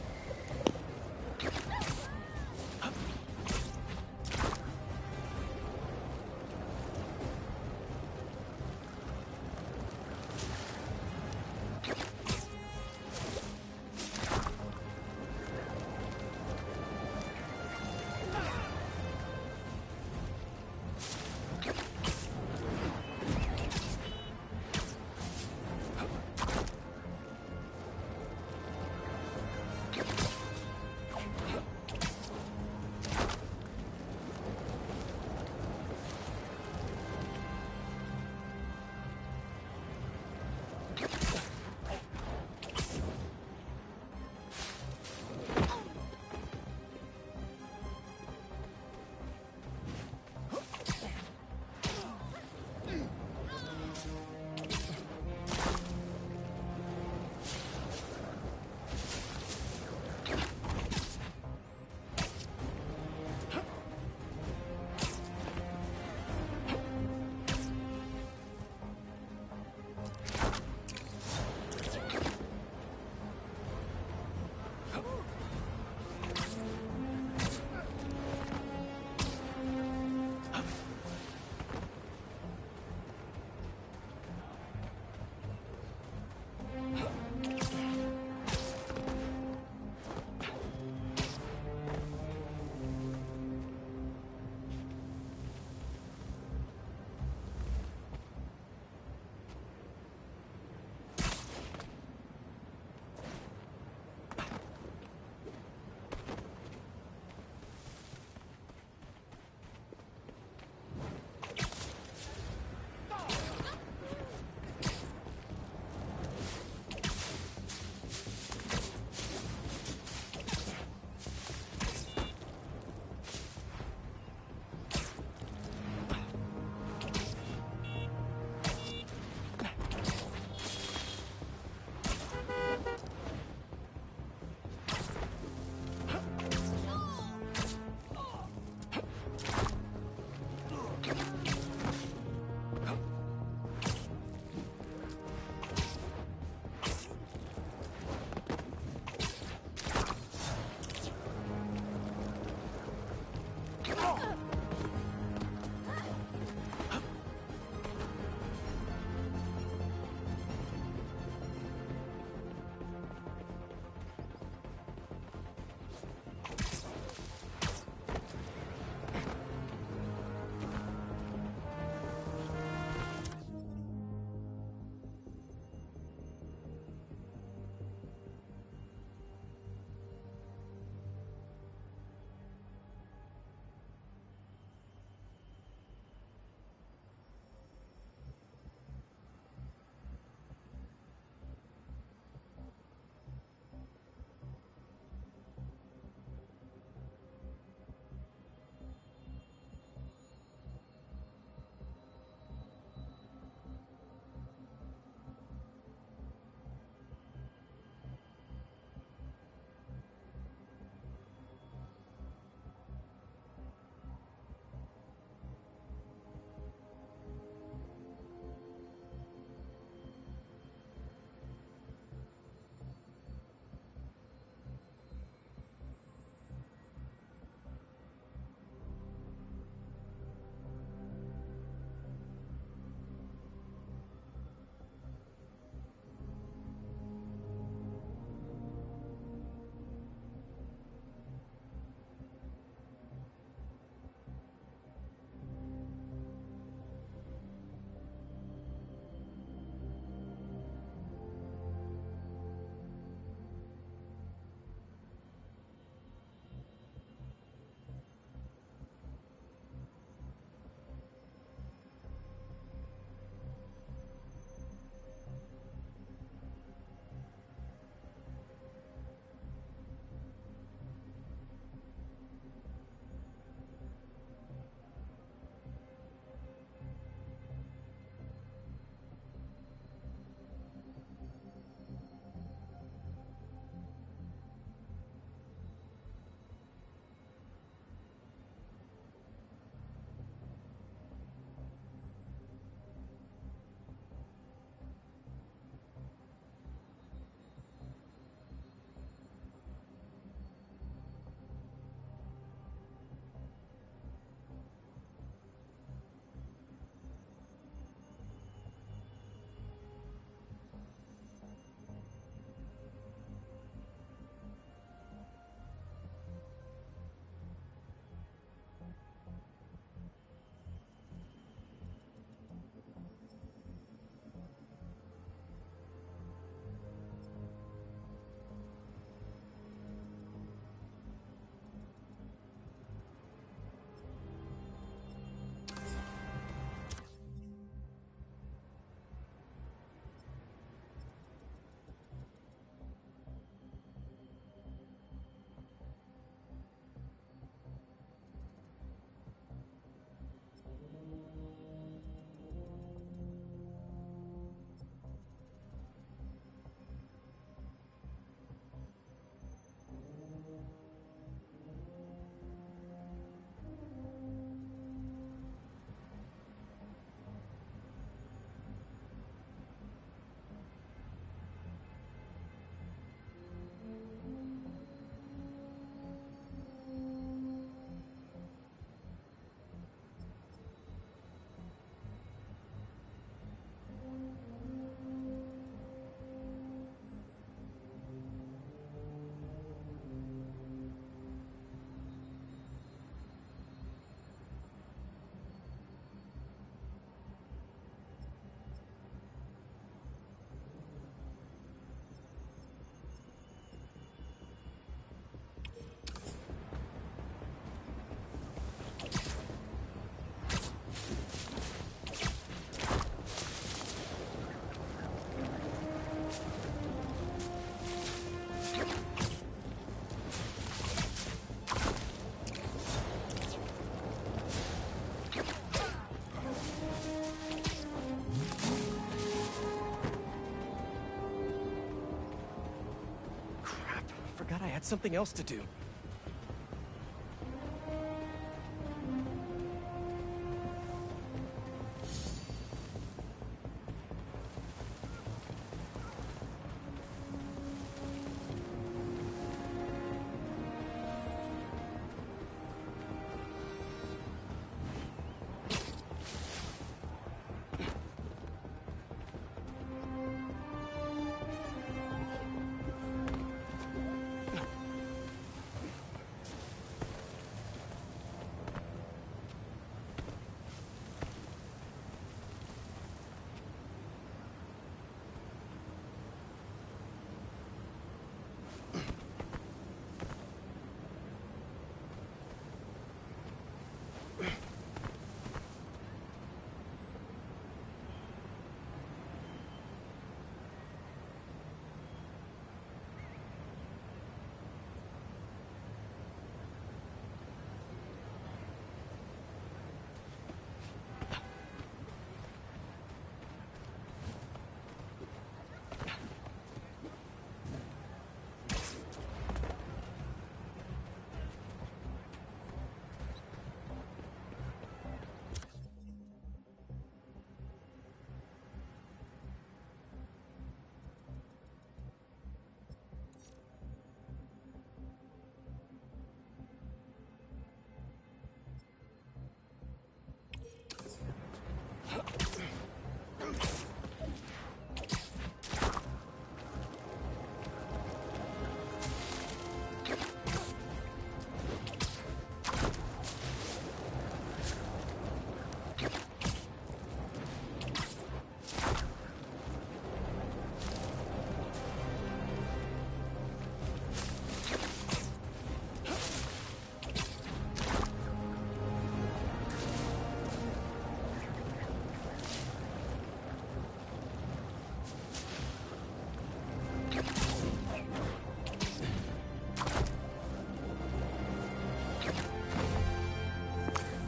had something else to do.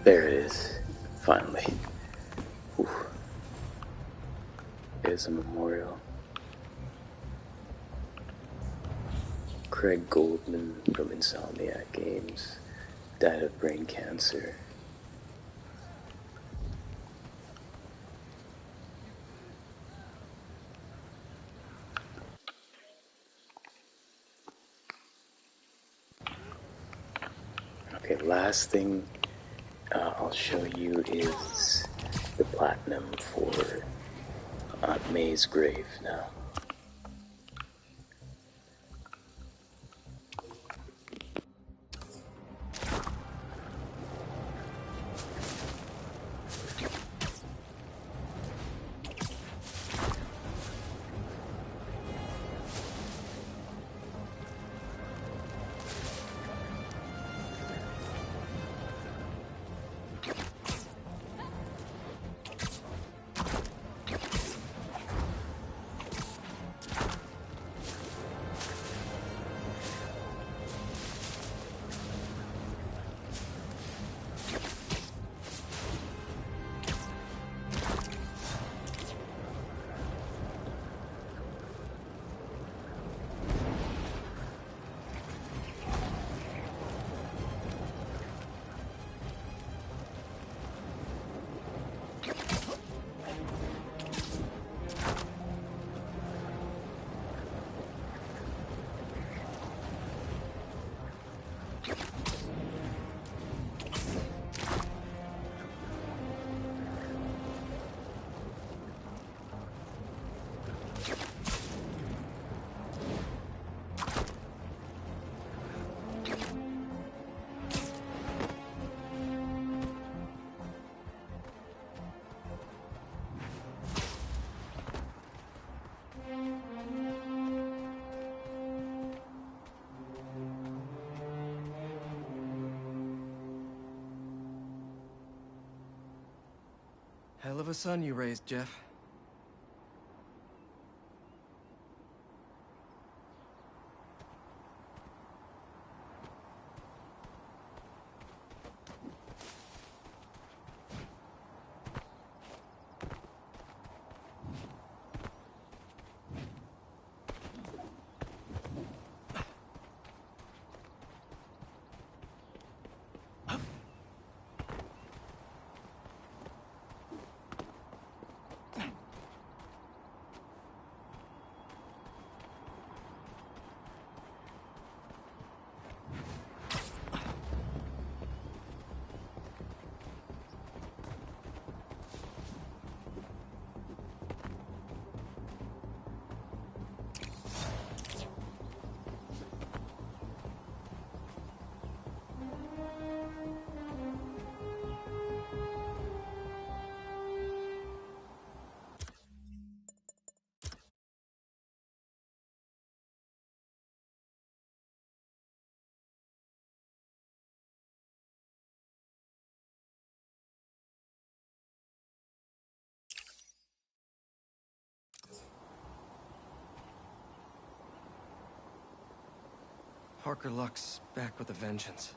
There it is, finally. Whew. There's a memorial. Craig Goldman from Insomniac Games died of brain cancer. Okay, last thing I'll show you is the platinum for Aunt May's grave now. Hell of a son you raised, Jeff. Parker Luck's back with a vengeance.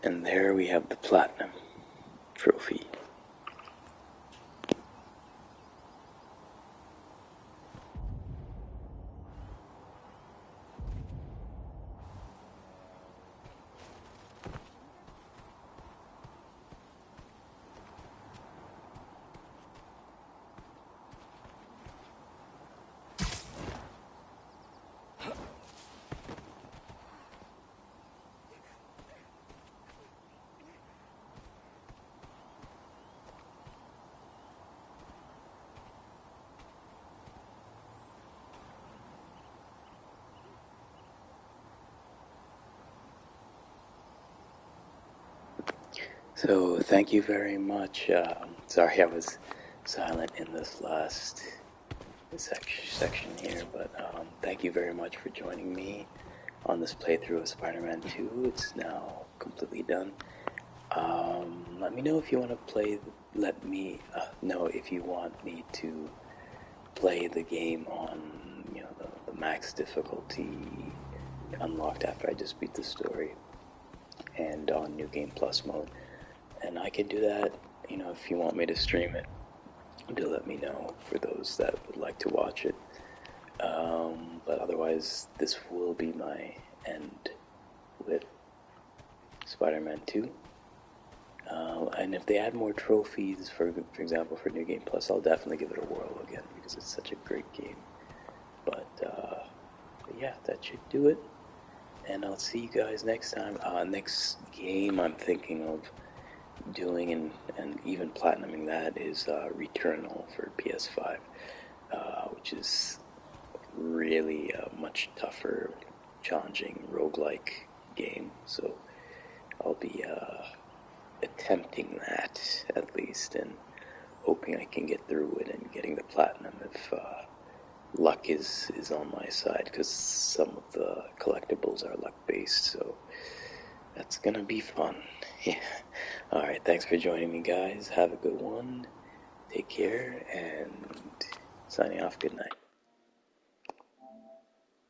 And there we have the Platinum Trophy. So thank you very much. Sorry I was silent in this last section here, but thank you very much for joining me on this playthrough of Spider-Man 2. It's now completely done. Let me know if you want to play. Let me know if you want me to play the game on, you know, the max difficulty unlocked after I just beat the story, and on New Game Plus mode. And I can do that, you know, if you want me to stream it, do let me know for those that would like to watch it. But otherwise, this will be my end with Spider-Man 2. And if they add more trophies, for example, for New Game Plus, I'll definitely give it a whirl again, because it's such a great game. But yeah, that should do it. And I'll see you guys next time. Next game I'm thinking of doing and even platinuming that is Returnal for PS5, which is really a much tougher, challenging roguelike game. So I'll be attempting that at least, and hoping I can get through it and getting the platinum if luck is on my side, because some of the collectibles are luck based. So that's gonna be fun. Yeah. Alright, thanks for joining me, guys. Have a good one. Take care, and signing off. Good night.